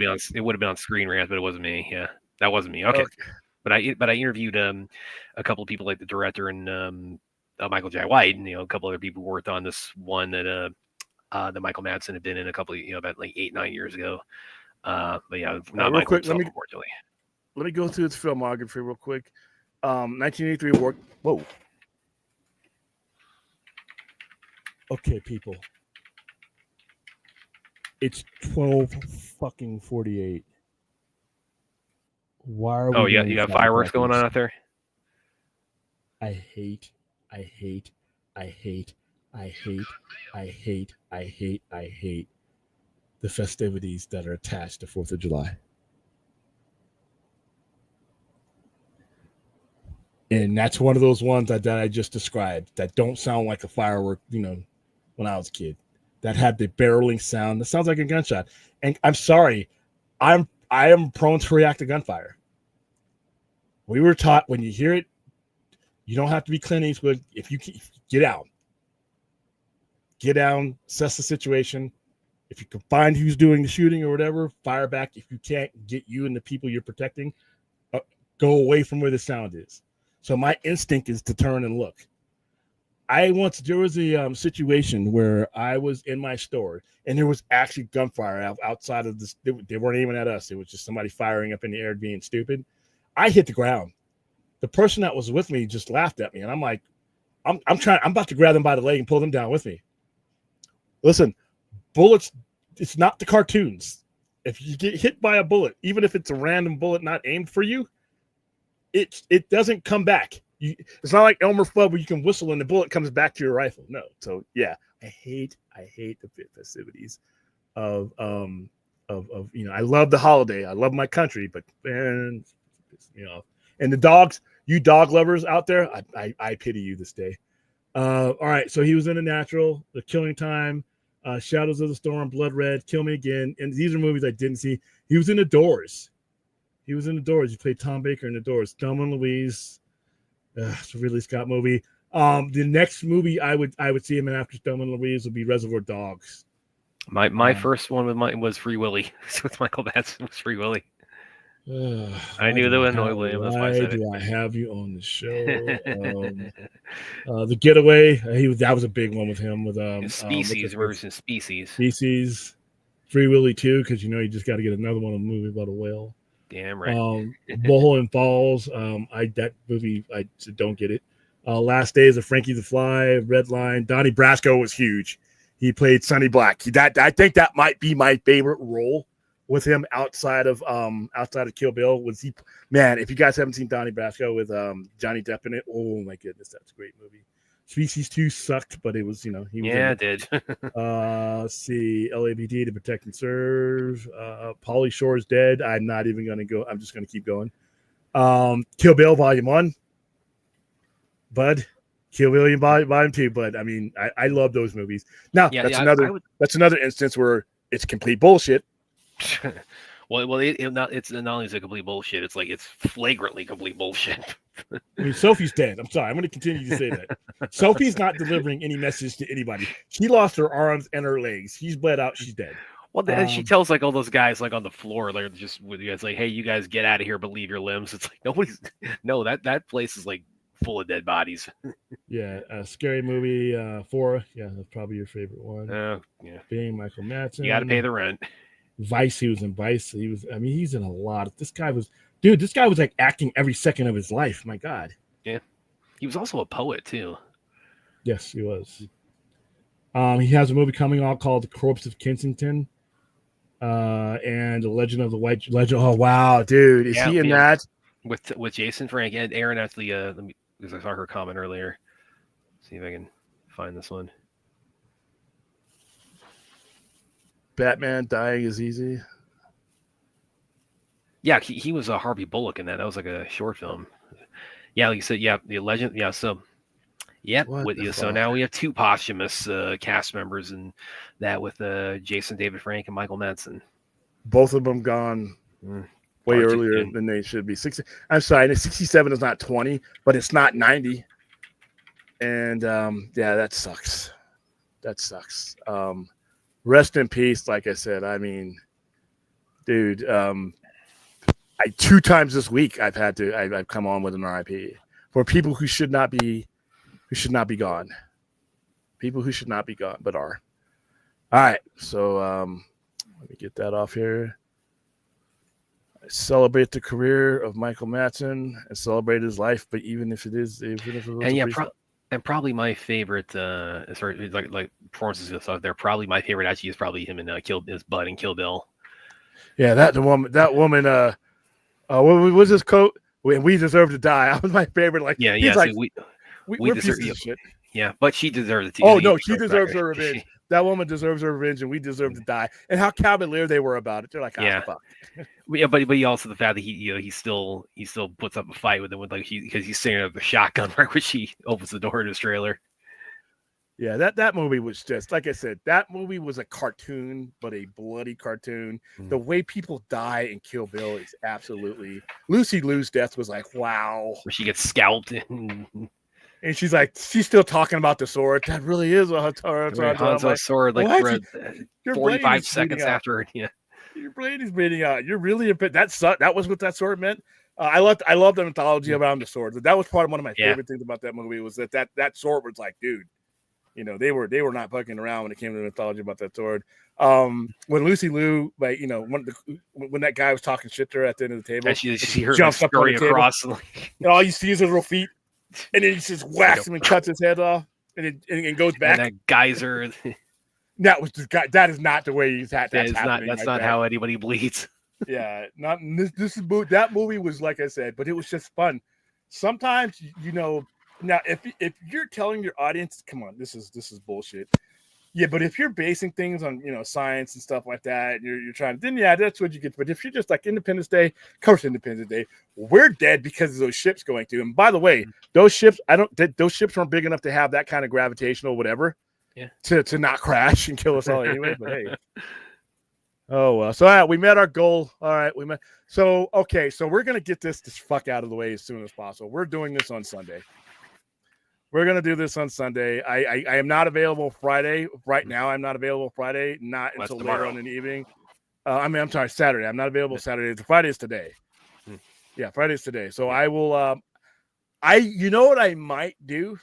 been on Screen Rant, but it wasn't me. Yeah, that wasn't me. Okay. But I interviewed a couple of people like the director and Michael J. White and a couple other people who worked on this one that Michael Madsen had been in a couple of about like 8-9 years ago. But yeah, not real Michael quick, himself, unfortunately. Let me go through his filmography real quick. 1983 War. Whoa. Okay, people. It's 12:48. Why are we? Oh, you got fireworks going on out there? I hate the festivities that are attached to 4th of July. And that's one of those ones that I just described that don't sound like a firework, when I was a kid. That had the barreling sound. That sounds like a gunshot. And I'm sorry, I am prone to react to gunfire. We were taught when you hear it, you don't have to be Clint Eastwood. If you get out, get down, assess the situation. If you can find who's doing the shooting or whatever, fire back. If you can't, get you and the people you're protecting, go away from where the sound is. So my instinct is to turn and look. There was a situation where I was in my store and there was actually gunfire outside of this. They weren't aiming at us. It was just somebody firing up in the air being stupid. I hit the ground. The person that was with me just laughed at me. And I'm like, I'm about to grab them by the leg and pull them down with me. Listen, bullets, it's not the cartoons. If you get hit by a bullet, even if it's a random bullet not aimed for you, it doesn't come back. It's not like Elmer Fudd where you can whistle and the bullet comes back to your rifle. No. So yeah, I hate the festivities of I love the holiday. I love my country, but man, and the dogs, you dog lovers out there, I pity you this day. All right, so he was in The Natural, The Killing Time, Shadows of the Storm, Blood Red, Kill Me Again, and these are movies I didn't see. He was in The Doors. He played Tom Baker in The Doors. Thelma and Louise. It's a Ridley Scott movie. The next movie I would see him in after Thelma and Louise would be Reservoir Dogs. My first one was Free Willy. With Michael Madsen was Free Willy. I knew there was no William. That's why I said I have you on the show? The Getaway. That was a big one with him. With Species versus Species. Species. Free Willy 2, because you just got to get another one, a movie about a whale. Damn right. Mulholland Falls. That movie I don't get it. Last Days of Frankie the Fly, Red Line. Donnie Brasco was huge. He played Sonny Black. I think that might be my favorite role with him outside of Kill Bill. Was he? Man, if you guys haven't seen Donnie Brasco with Johnny Depp in it, oh my goodness, that's a great movie. Species 2 sucked, but it was he was it did. Let's see, LAPD, To Protect and Serve. Pauly Shore's dead. I'm not even going to go. I'm just going to keep going. Kill Bill Volume 1. Bud. Kill Bill Volume 2. But I mean, I love those movies. Now that's another instance where it's complete bullshit. Well, it's not only is it complete bullshit. It's like it's flagrantly complete bullshit. I mean, Sophie's dead. I'm sorry. I'm going to continue to say that. Sophie's not delivering any message to anybody. She lost her arms and her legs. She's bled out. She's dead. Well, she tells like all those guys like on the floor, like just with you guys, like, "Hey, you guys get out of here, but leave your limbs." It's like nobody's. No, that place is like full of dead bodies. Yeah, Scary Movie 4. Yeah, that's probably your favorite one. Yeah. Being Michael Madsen. You got to pay the rent. Vice, he was in Vice. He's in a lot. This guy was like acting every second of his life. My God. Yeah. He was also a poet too. Yes, he was. He has a movie coming out called The Corpse of Kensington. And The Legend of the White Legend. Oh wow, dude. Is he in that? With Jason Frank and Aaron actually let me, because I saw her comment earlier. See if I can find this one. Batman Dying is Easy. Yeah, he was a Harvey Bullock in that. That was like a short film. Yeah, like you said, yeah, the legend. Yeah, so so now we have 2 posthumous cast members, and that with Jason David Frank and Michael Madsen. Both of them gone way earlier than they should be. 60. I'm sorry, 67 is not 20, but it's not 90. And yeah, that sucks. That sucks. Rest in peace. Like I said, I mean, dude, 2 times this week I've come on with an RIP for people who should not be gone. People who should not be gone, but are. All right. So let me get that off here. I celebrate the career of Michael Madsen and celebrate his life, but even if it was and probably my favorite, as far as like performances and stuff, they're probably my favorite. Actually, is probably him and his bud in Kill Bill. Yeah, that woman. What was his quote? We deserve to die. That was my favorite. Like, yeah, he's like, we deserve shit. Yeah, but she deserves it too. Oh no, she deserves her revenge. That woman deserves her revenge, and we deserve to die. And how cavalier they were about it. They're like, fuck. Yeah, but he also the fact that he still puts up a fight with him with because he's sitting up the shotgun right when she opens the door to his trailer. Yeah, that movie was just like I said. That movie was a cartoon, but a bloody cartoon. The way people die in Kill Bill is absolutely. Lucy Liu's death was like, wow. Where she gets scalped and she's still talking about the sword. That really is a Hanzo's sword, like 45 seconds after it. Yeah. Your blade is bleeding out. You're really a bit. That was what that sword meant. I loved the mythology around the sword. That was one of my favorite things about that movie was that sword was like, dude, they were not fucking around when it came to the mythology about that sword. When Lucy Liu, like, when that guy was talking shit to her at the end of the table, and she jumps up on the across, and all you see is his little feet, and then he just whacks him and cuts his head off, and goes back. And that geyser. That is not the way he's at. That's not how anybody bleeds. Yeah, not this is that movie was like I said, but it was just fun. Sometimes now if you're telling your audience, come on, this is bullshit. Yeah, but if you're basing things on science and stuff like that, and you're trying, then that's what you get. But if you're just like Independence Day, course Independence Day, we're dead because of those ships going through. And by the way, those ships weren't big enough to have that kind of gravitational whatever. Yeah. To not crash and kill us all anyway. But hey. Oh well. So all right, we met our goal. All right, we met. So okay, so we're gonna get this fuck out of the way as soon as possible. We're doing this on Sunday. We're gonna do this on Sunday. I am not available Friday. Right now, I'm not available Friday. Not until later on in the evening. I'm sorry, Saturday. I'm not available Saturday. Friday is today. Yeah, Friday is today. So I will. You know what I might do?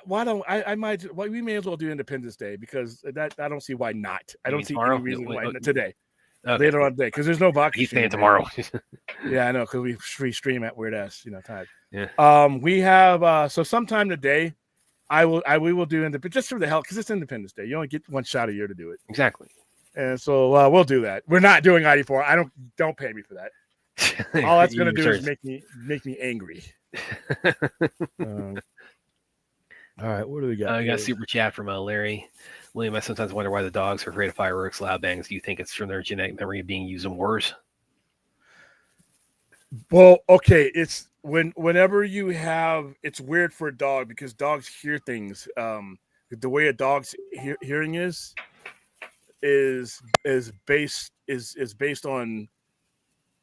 We may as well do Independence Day because I don't see why not. I don't see any reason why not today. Okay. Later on today because there's no box. He's staying tomorrow. Yeah, I know because we stream at weird ass time. Yeah. We have so sometime today. We will do Independence just for the hell because it's Independence Day. You only get one shot a year to do it. Exactly. And so we'll do that. We're not doing ID4. Don't pay me for that. All that's gonna do is make me angry. All right, what do we got? I got a super chat from Larry. William, I sometimes wonder why the dogs are afraid of fireworks, loud bangs. Do you think it's from their genetic memory of being used in wars? Well, okay, it's whenever you have, it's weird for a dog because dogs hear things. The way a dog's hearing is based on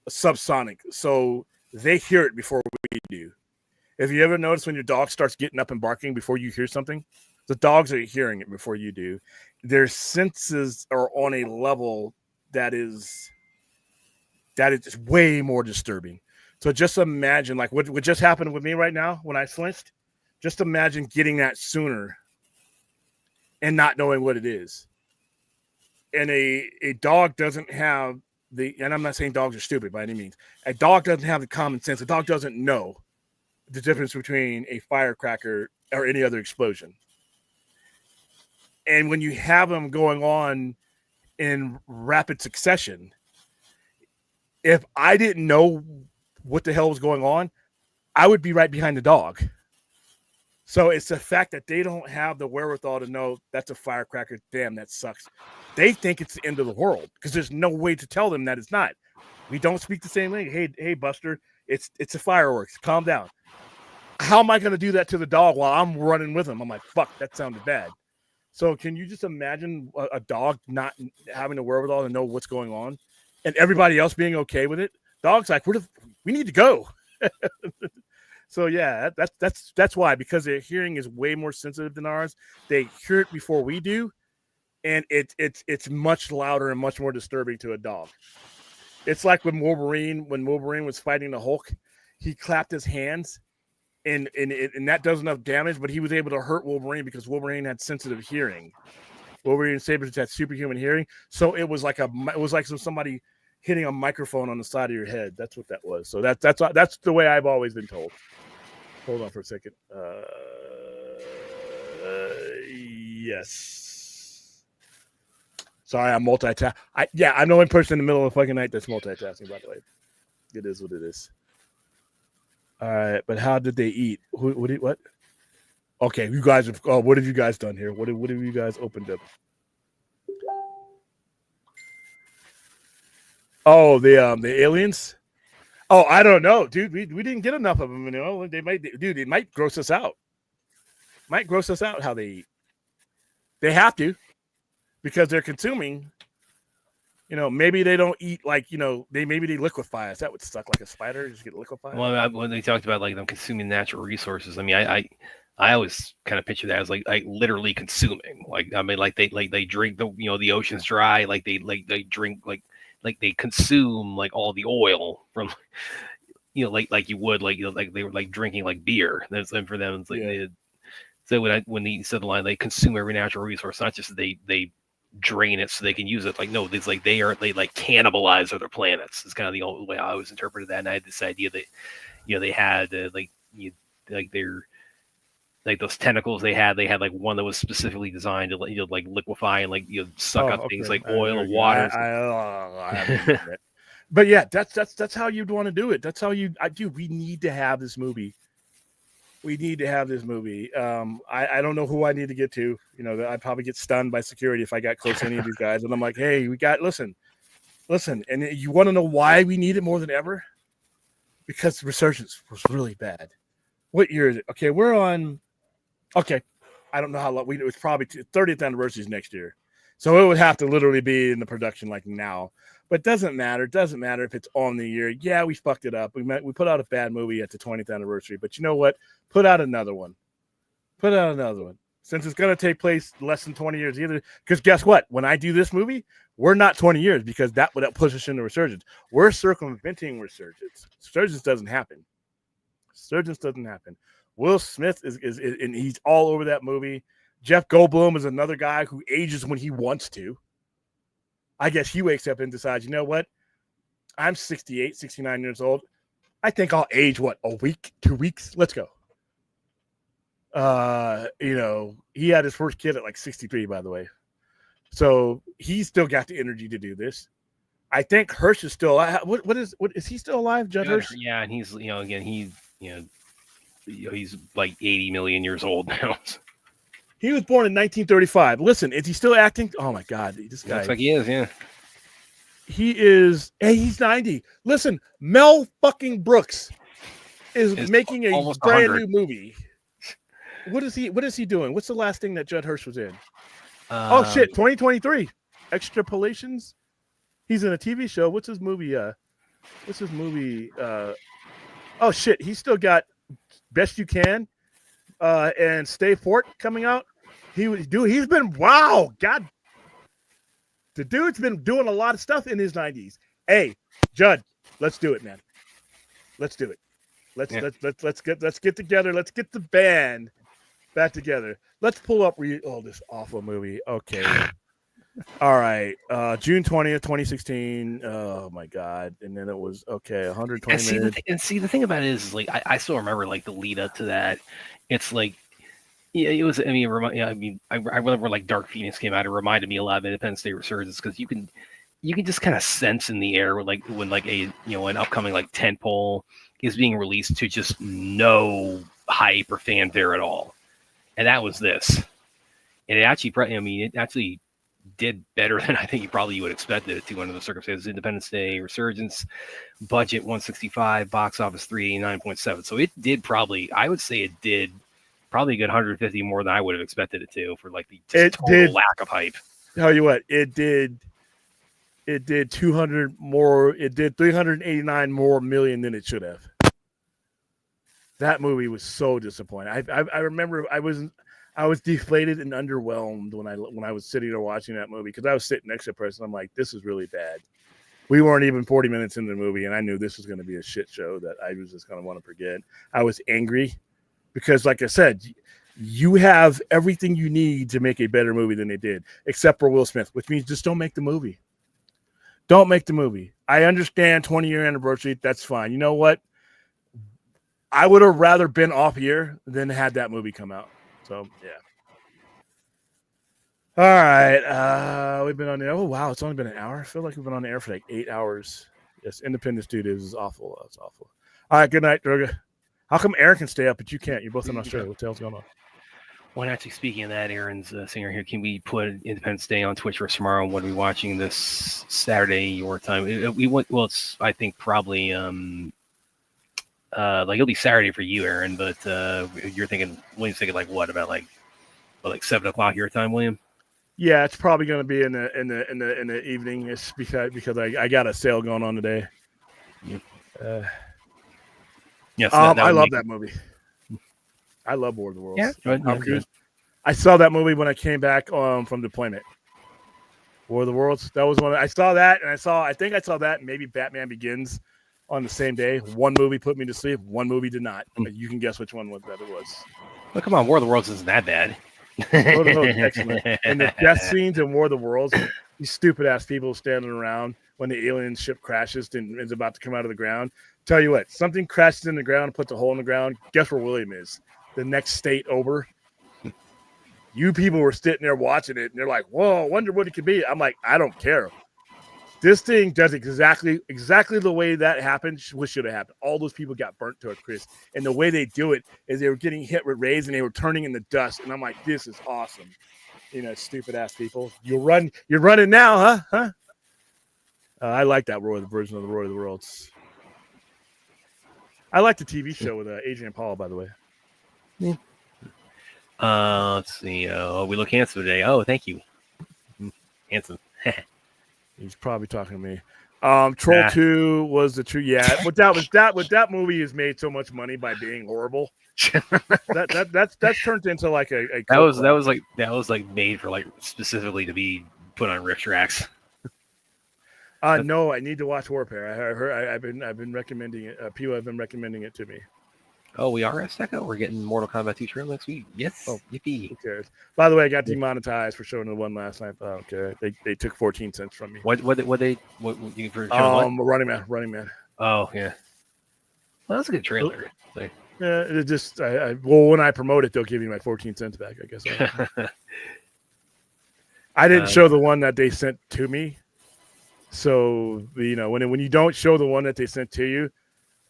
subsonic, so they hear it before we do. If you ever notice when your dog starts getting up and barking before you hear something, The dogs are hearing it before you do. Their senses are on a level that is just way more disturbing. So just imagine, like what just happened with me right now when I flinched. Just imagine getting that sooner and not knowing what it is. And a dog doesn't have and I'm not saying dogs are stupid by any means. A dog doesn't have the common sense. A dog doesn't know the difference between a firecracker or any other explosion. And when you have them going on in rapid succession, if I didn't know what the hell was going on, I would be right behind the dog. So it's the fact that they don't have the wherewithal to know that's a firecracker. Damn, that sucks. They think it's the end of the world because there's no way to tell them that it's not. We don't speak the same language. Hey, Buster, it's a fireworks. Calm down. How am I going to do that to the dog while I'm running with him? I'm like, fuck, that sounded bad. So can you just imagine a dog not having the wherewithal to know what's going on and everybody else being okay with it? Dog's like, we need to go. So yeah, that's why, because their hearing is way more sensitive than ours. They hear it before we do, and it's much louder and much more disturbing to a dog. It's like when Wolverine was fighting the Hulk, he clapped his hands, and that does enough damage, but he was able to hurt Wolverine because Wolverine had sensitive hearing. Wolverine and Sabretooth had superhuman hearing, so it was like somebody hitting a microphone on the side of your head. That's what that was. So that's the way I've always been told. Hold on for a second. Yes. Sorry, I'm multitasking. I'm the only person in the middle of the fucking night that's multitasking, by the way. It is what it is. All right, but how did they eat? What? Okay, you guys have. Oh, what have you guys done here? What have you guys opened up? Oh, the aliens. Oh, I don't know, dude. We didn't get enough of them. You know, they might, dude. It might gross us out. Might gross us out how they eat. They have to, because they're consuming. You know, maybe they don't eat like, you know, maybe they liquefy us. That would suck, like a spider. Just get liquefied. Well, when they talked about like them consuming natural resources, I mean, I always kind of picture that as like literally consuming. Like, I mean, like they drink the ocean's dry. Like they drink like they consume like all the oil from, like you would, like they were like drinking like beer. That's, and for them, it's like so when they said the line, they consume every natural resource, not just they drain it so they can use it. Like, no, it's like they like cannibalize other planets. It's kind of the only way I always interpreted that. And I had this idea that they had like those tentacles they had like one that was specifically designed to like liquefy and like suck up things like oil and water. But yeah, that's how you'd want to do it. That's how we need to have this movie. We need to have this movie. I don't know who I need to get to. I'd probably get stunned by security if I got close to any of these guys. And I'm like, hey, listen. And you want to know why we need it more than ever? Because Resurgence was really bad. What year is it? Okay, we're on. Okay, I don't know how long. It was probably 30th anniversary is next year. So it would have to literally be in the production like now. But it doesn't matter. It doesn't matter if it's on the year. Yeah, we fucked it up. We put out a bad movie at the 20th anniversary. But you know what? Put out another one. Since it's going to take place less than 20 years either. Because guess what? When I do this movie, we're not 20 years because that would push us into Resurgence. We're circumventing Resurgence. Resurgence doesn't happen. Will Smith is and he's all over that movie. Jeff Goldblum is another guy who ages when he wants to. I guess he wakes up and decides, you know what? I'm 68, 69 years old. I think I'll age, a week, 2 weeks? Let's go. He had his first kid at like 63, by the way. So he's still got the energy to do this. I think Hirsch is still alive. What is he still alive, Judd Hirsch? Yeah, and he's, he's like 80 million years old now. He was born in 1935. Listen, is he still acting? Oh my God, this guy looks like he is. Yeah, he is. Hey, he's 90. Listen, Mel fucking Brooks is making a brand new movie. What is he doing? What's the last thing that Judd Hirsch was in? Oh shit, 2023. Extrapolations. He's in a TV show. What's his movie? Oh shit, he's still got Best You Can and Stay Fort coming out. He's been wow, God. The dude's been doing a lot of stuff in his 90s. Hey, Judd, let's do it, man. Let's do it. Let's get together. Let's get the band back together. Let's pull up this awful movie. Okay. All right. June 20th, 2016. Oh my God. And then it was 120 minutes. The thing about it is like I still remember like the lead up to that. It's like yeah, it was. I remember like Dark Phoenix came out. It reminded me a lot of Independence Day Resurgence because you can just kind of sense in the air when an upcoming like tentpole is being released to just no hype or fanfare at all, and that was this. And it actually did better than I think you probably would expect it to under the circumstances. Independence Day Resurgence, budget 165, box office 389.7. So it did I would say it did probably a good 150 more than I would have expected it to for like the total lack of hype. Tell you what, it did 200 more. It did 389 more million than it should have. That movie was so disappointing. I remember I was deflated and underwhelmed when I was sitting there watching that movie because I was sitting next to a person. I'm like, this is really bad. We weren't even 40 minutes into the movie, and I knew this was going to be a shit show that I was just going to want to forget. I was angry because, like I said, you have everything you need to make a better movie than they did, except for Will Smith, which means just don't make the movie. Don't make the movie. I understand 20-year anniversary. That's fine. You know what? I would have rather been off here than had that movie come out. So, yeah. All right. We've been on the air. Oh, wow. It's only been an hour. I feel like we've been on the air for like 8 hours. Yes, Independence Studios is awful. That's awful. All right. Good night, Droga. How come Aaron can stay up, but you can't? You're both in Australia. What the hell's going on? Well, actually, speaking of that, Aaron's singer here. Can we put Independence Day on Twitch for us tomorrow? What are we watching this Saturday your time? It's I think probably it'll be Saturday for you, Aaron. But you're thinking William's thinking like what about like 7 o'clock your time, William? Yeah, it's probably going to be in the evening. It's because I got a sale going on today. Yes, I love that movie. I love War of the Worlds. Yeah, I saw that movie when I came back from deployment. War of the Worlds. That was one. I saw that, and I think I saw that. And maybe Batman Begins on the same day. One movie put me to sleep. One movie did not. You can guess which one that it was. Well, come on, War of the Worlds isn't that bad. War of the Worlds is excellent. And the death scenes in War of the Worlds, these stupid ass people standing around when the alien ship crashes and is about to come out of the ground. Tell you what, something crashes in the ground, puts a hole in the ground. Guess where William is? The next state over. You people were sitting there watching it, and they're like, "Whoa, I wonder what it could be." I'm like, I don't care. This thing does exactly the way that happened. What should have happened? All those people got burnt to a crisp, and the way they do it is they were getting hit with rays, and they were turning into dust. And I'm like, this is awesome. Stupid ass people. You're running now, huh? I like that version of the Roar of the Worlds. I like the TV show with Adrian Paul, by the way. Yeah. Let's see. We look handsome today. Oh, thank you. Handsome. He's probably talking to me. Troll 2 was the true. Yeah, that movie has made so much money by being horrible. that's turned into like a that was like made for like specifically to be put on riff tracks. No, I need to watch Warfare. I've been recommending it. People have been recommending it to me. Oh, we are at Stecco? We're getting Mortal Kombat 2 trailer next week. Yes. Oh, yippee. Who cares? By the way, I got demonetized for showing the one last night. I don't care. They took 14 cents from me. What you for showing what? Running Man. Oh yeah. Well, that's a good trailer. So. Yeah, it just when I promote it, they'll give me my 14 cents back. I guess. I didn't show the one that they sent to me. So when you don't show the one that they sent to you,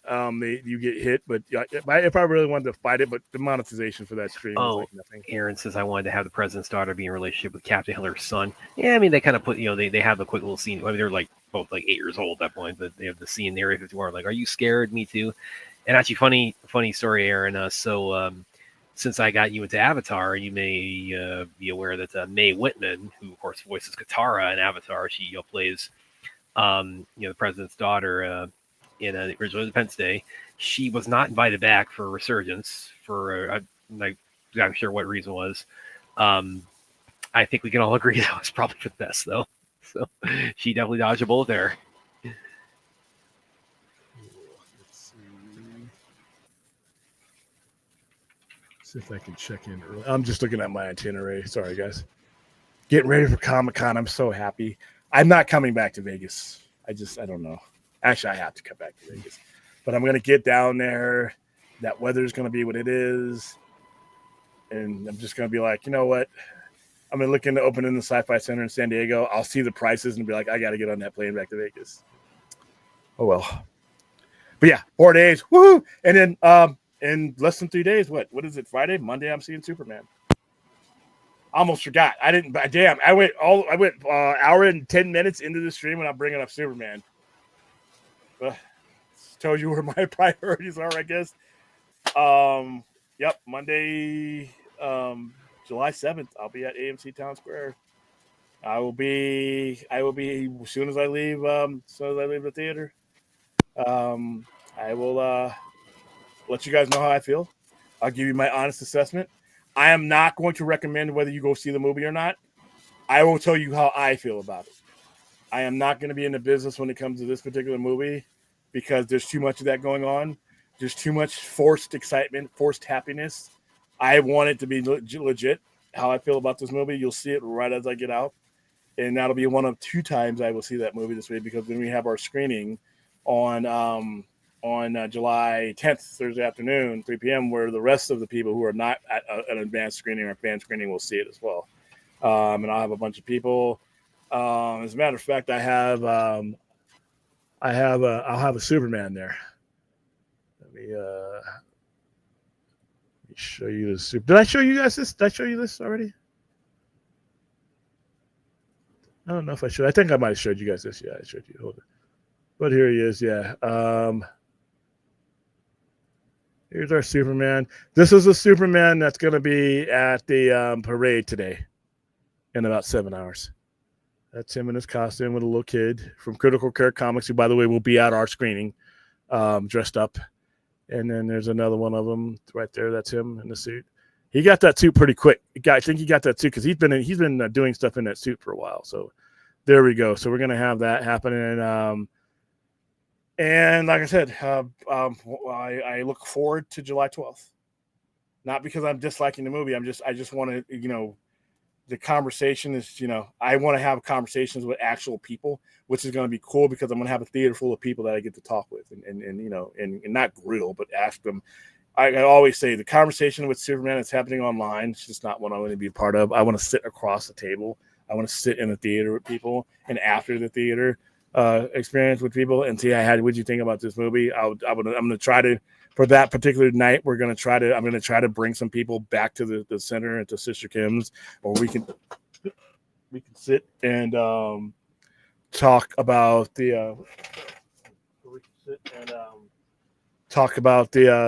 you get hit. But if I really wanted to fight it, but the monetization for that stream was like nothing. Aaron says I wanted to have the president's daughter be in a relationship with Captain Hiller's son. Yeah, I mean they kind of put they have a quick little scene. I mean they're like both like 8 years old at that point, but they have the scene in the Area 51 like, "Are you scared? Me too." And actually, funny story, Aaron. Since I got you into Avatar, you may be aware that Mae Whitman, who of course voices Katara in Avatar, she plays the president's daughter in the original Independence Day. She was not invited back for Resurgence for I'm not exactly sure what reason was, I think we can all agree that was probably for the best, though. So she definitely dodged a bullet there. Let's see if I can check in early. I'm just looking at my itinerary. Sorry, guys. Getting ready for Comic-Con. I'm so happy. I'm not coming back to Vegas. I don't know. Actually, I have to come back to Vegas. But I'm going to get down there. That weather's going to be what it is. And I'm just going to be like, you know what? I'm going to look into opening the Sci-Fi Center in San Diego. I'll see the prices and be like, I got to get on that plane back to Vegas. Oh, well. But yeah, 4 days. Woohoo! And then in less than 3 days, what is it? Friday? Monday, I'm seeing Superman. Almost forgot. I didn't. Damn, I went hour and 10 minutes into the stream and I'm bringing up Superman. Tells you where my priorities are, I guess. Yep, Monday, July 7th. I'll be at AMC Town Square. I will be as soon as I leave. The theater. I will let you guys know how I feel. I'll give you my honest assessment. I am not going to recommend whether you go see the movie or not. I will tell you how I feel about it. I am not going to be in the business when it comes to this particular movie because there's too much of that going on. There's too much forced excitement, forced happiness. I want it to be legit. How I feel about this movie, you'll see it right as I get out. And that'll be one of 2 times I will see that movie this week because then we have our screening on July 10th, Thursday afternoon, 3 p.m., where the rest of the people who are not at an advanced screening or fan screening will see it as well. And I'll have a bunch of people. As a matter of fact, I'll have a Superman there. Let me show you this. Did I show you guys this? Did I show you this already? I don't know if I showed. I think I might have showed you guys this. Yeah, I showed you. Hold on. But here he is. Yeah. Here's our Superman. This is a Superman that's going to be at the parade today in about 7 hours. That's him in his costume with a little kid from Critical Care Comics, who, by the way, will be at our screening dressed up. And then there's another one of them right there. That's him in the suit. He got that suit pretty quick. I think he got that suit because he's been doing stuff in that suit for a while. So there we go. So we're going to have that happening. And like I said, I look forward to July 12th. Not because I'm disliking the movie. I just want to, the conversation is, I want to have conversations with actual people, which is going to be cool because I'm going to have a theater full of people that I get to talk with and not grill, but ask them. I always say the conversation with Superman that's happening online, it's just not what I want to be a part of. I want to sit across the table. I want to sit in the theater with people and after the theater experience with people and see what'd you think about this movie. I'm going to try to, for that particular night, I'm going to try to bring some people back to the center and to Sister Kim's, or we can sit and talk about the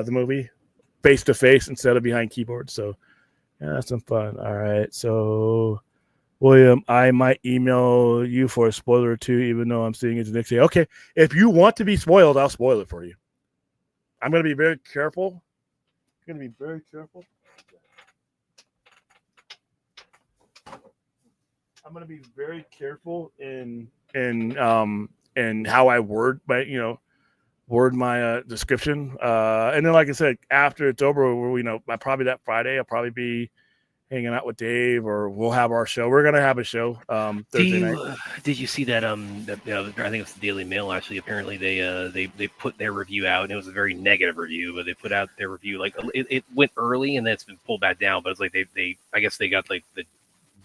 movie face to face instead of behind keyboards. So yeah, that's some fun. All right. So William, I might email you for a spoiler or 2, even though I'm seeing it the next day. Okay. If you want to be spoiled, I'll spoil it for you. I'm going to be very careful. I'm going to be very careful. I'm going to be very careful in how I word my description. And then, like I said, after it's over, probably that Friday, I'll probably be hanging out with Dave, or we'll have our show. We're gonna have a show Thursday night. Did you see that? I think it's the Daily Mail. Actually, apparently they put their review out, and it was a very negative review. But they put out their review like it went early, and then it's been pulled back down. But it's like I guess they got like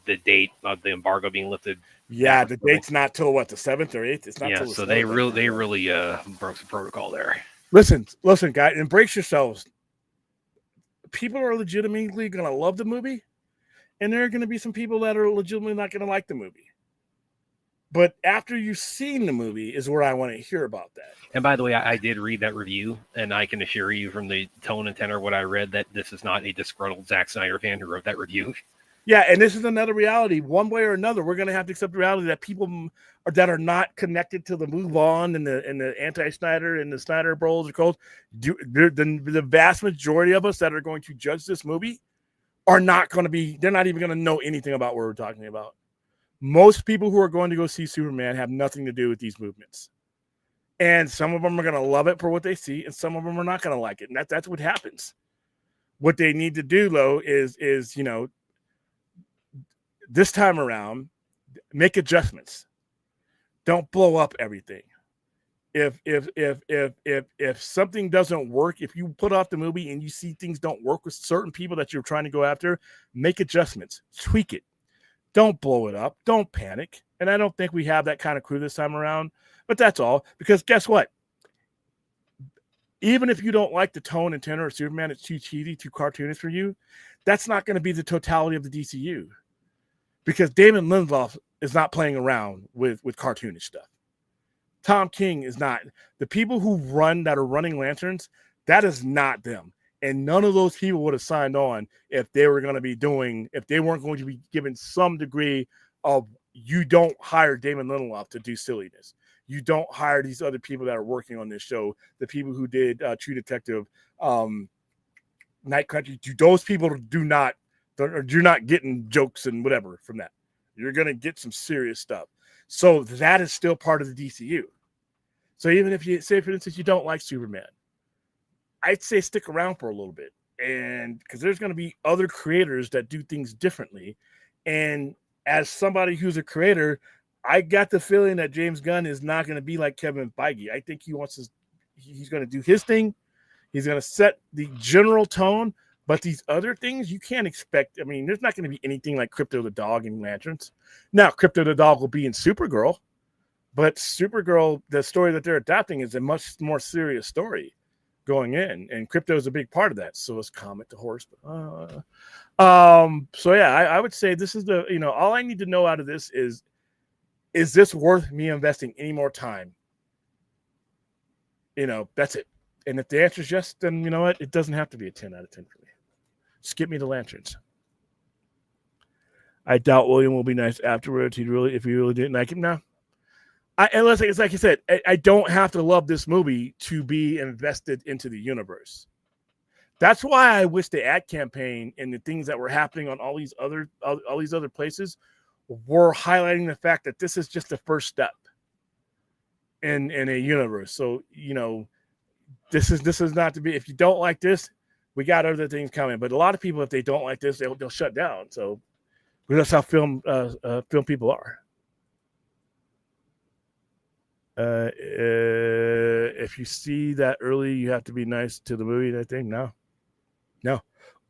the date of the embargo being lifted. Yeah, the date's not till what, the 7th or 8th. It's not till the so 7th. they really broke the protocol there. Listen, guys, embrace yourselves. People are legitimately gonna love the movie. And there are going to be some people that are legitimately not going to like the movie. But after you've seen the movie is where I want to hear about that. And by the way, I did read that review, and I can assure you from the tone and tenor of what I read that this is not a disgruntled Zack Snyder fan who wrote that review. Yeah, and this is another reality. One way or another, we're going to have to accept the reality that people that are not connected to the move on and the anti-Snyder and the Snyder Bros are called. The vast majority of us that are going to judge this movie are not going to be, they're not even going to know anything about what we're talking about. Most people who are going to go see Superman have nothing to do with these movements. And some of them are going to love it for what they see, and some of them are not going to like it. And that's what happens. What they need to do, though, is this time around, make adjustments. Don't blow up everything. If something doesn't work, if you put off the movie and you see things don't work with certain people that you're trying to go after, make adjustments, tweak it. Don't blow it up. Don't panic. And I don't think we have that kind of crew this time around. But that's all. Because guess what? Even if you don't like the tone and tenor of Superman, it's too cheesy, too cartoonish for you, that's not going to be the totality of the DCU. Because Damon Lindelof is not playing around with cartoonish stuff. Tom King is not. The people that are running Lanterns, that is not them. And none of those people would have signed on if they weren't going to be given some degree of, you don't hire Damon Lindelof to do silliness. You don't hire these other people that are working on this show, the people who did True Detective, Night Country. Those people you're not getting jokes and whatever from that. You're going to get some serious stuff. So that is still part of the DCU. So even if you say, for instance, you don't like Superman, I'd say stick around for a little bit, and because there's going to be other creators that do things differently. And as somebody who's a creator, I got the feeling that James Gunn is not going to be like Kevin Feige. I think he's going to do his thing. He's going to set the general tone, but these other things you can't expect. I mean, there's not going to be anything like Crypto the Dog in Lanterns. Now, Crypto the Dog will be in Supergirl, but Supergirl, the story that they're adapting, is a much more serious story going in, and Crypto is a big part of that. So is Comet the Horse. So yeah, I would say this is all I need to know out of this is this worth me investing any more time? That's it. And if the answer is yes, then you know what? It doesn't have to be a 10 out of 10 for me. Skip me the Lanterns. I doubt William will be nice afterwards. If he really didn't like him, no. Unless it's like I said, I don't have to love this movie to be invested into the universe. That's why I wish the ad campaign and the things that were happening on all these other places were highlighting the fact that this is just the first step in a universe. So this is not to be. If you don't like this, we got other things coming. But a lot of people, if they don't like this, they'll shut down. So that's how film people are. If you see that early, you have to be nice to the movie. I think no,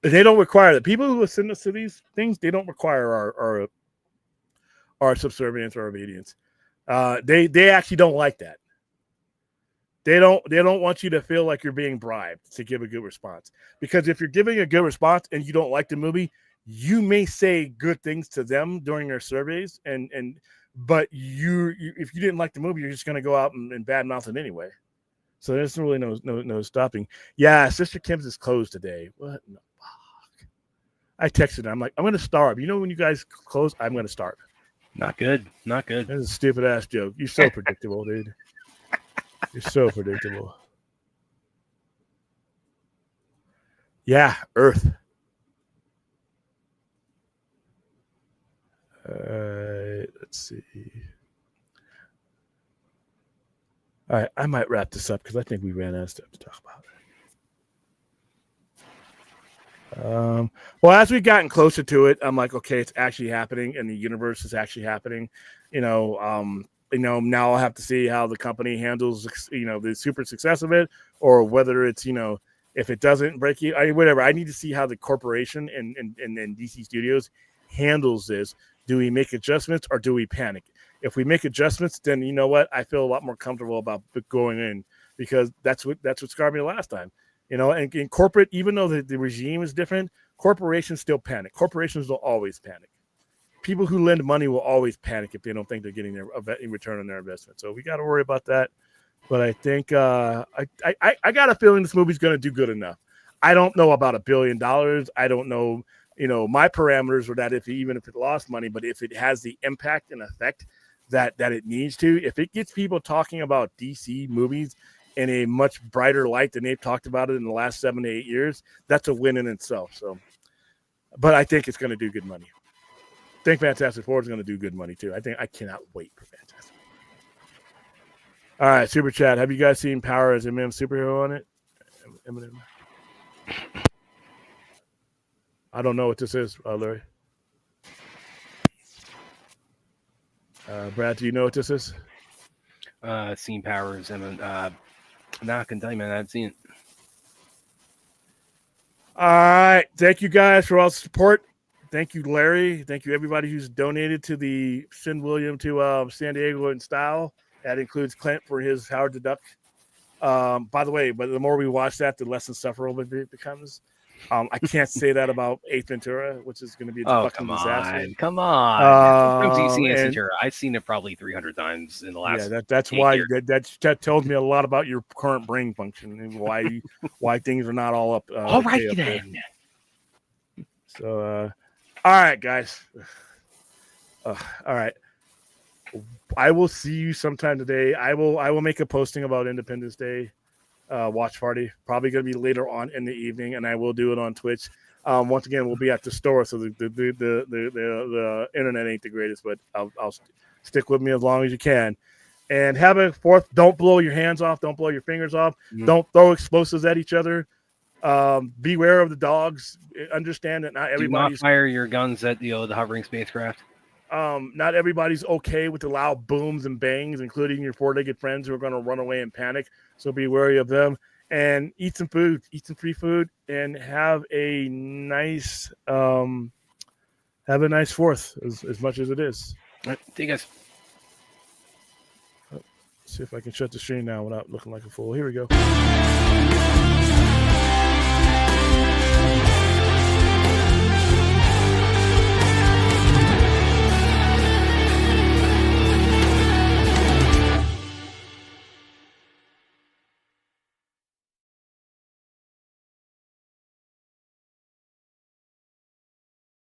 they don't require that. People who send us to these things, they don't require our subservience or obedience. They actually don't like that. They don't want you to feel like you're being bribed to give a good response. Because if you're giving a good response and you don't like the movie, you may say good things to them during their surveys, but if you didn't like the movie, you're just going to go out and badmouth it anyway. So there's really no stopping. Yeah, Sister Kim's is closed today. What? No, fuck. I texted her. I'm like, I'm going to starve. When you guys close, I'm going to starve. Not good. Not good. That's a stupid ass joke. You're so predictable, dude. You're so predictable. Yeah, Earth. Let's see. All right, I might wrap this up because I think we ran out of stuff to talk about. Well, as we've gotten closer to it, I'm like, okay, it's actually happening, and the universe is actually happening. Now I'll have to see how the company handles, the super success of it, or whether it's, if it doesn't break you, whatever. I need to see how the corporation and DC Studios handles this. Do we make adjustments or do we panic? If we make adjustments, then you know what? I feel a lot more comfortable about going in, because that's what scarred me the last time. And in corporate, even though the regime is different, corporations still panic. Corporations will always panic. People who lend money will always panic if they don't think they're getting their return on their investment. So we got to worry about that. But I think I got a feeling this movie's going to do good enough. I don't know about $1 billion. I don't know. My parameters were that even if it lost money, but if it has the impact and effect that it needs to, if it gets people talking about DC movies in a much brighter light than they've talked about it in the last 7 to 8 years, that's a win in itself. So but I think it's going to do good money. I think Fantastic Four is going to do good money too. I cannot wait for Fantastic. All right, super chat. Have you guys seen Power as Eminem superhero on it? Eminem. I don't know what this is, Larry. Brad, do you know what this is? Seen Powers and not gonna tell you, man. I haven't seen it. All right, thank you guys for all the support. Thank you, Larry. Thank you, everybody who's donated to the Send William to San Diego in style. That includes Clint for his Howard the Duck. By the way, but the more we watch that, the less insufferable it becomes. I can't say that about Ace Ventura, which is going to be a fucking disaster. Come on. Have you seen Ace and- Ventura? I've seen it probably 300 times in the last. Yeah, that's why that tells me a lot about your current brain function and why things are not all up. All right, okay up there. then. So, all right, guys. All right. I will see you sometime today. I will make a posting about Independence Day watch party. Probably going to be later on in the evening, and I will do it on Twitch. Once again, we'll be at the store, so the internet ain't the greatest, but I'll stick with me as long as you can. And have a fourth. Don't blow your hands off. Don't blow your fingers off. Mm. Don't throw explosives at each other. Beware of the dogs. Understand that not Do not everybody's fire your guns at the hovering spacecraft. not everybody's okay with the loud booms and bangs, including your four-legged friends who are going to run away in panic. So be wary of them and eat some food, eat some free food, and have a nice fourth as much as it is. All right, see you guys. See if I can shut the stream now without looking like a fool. Here we go.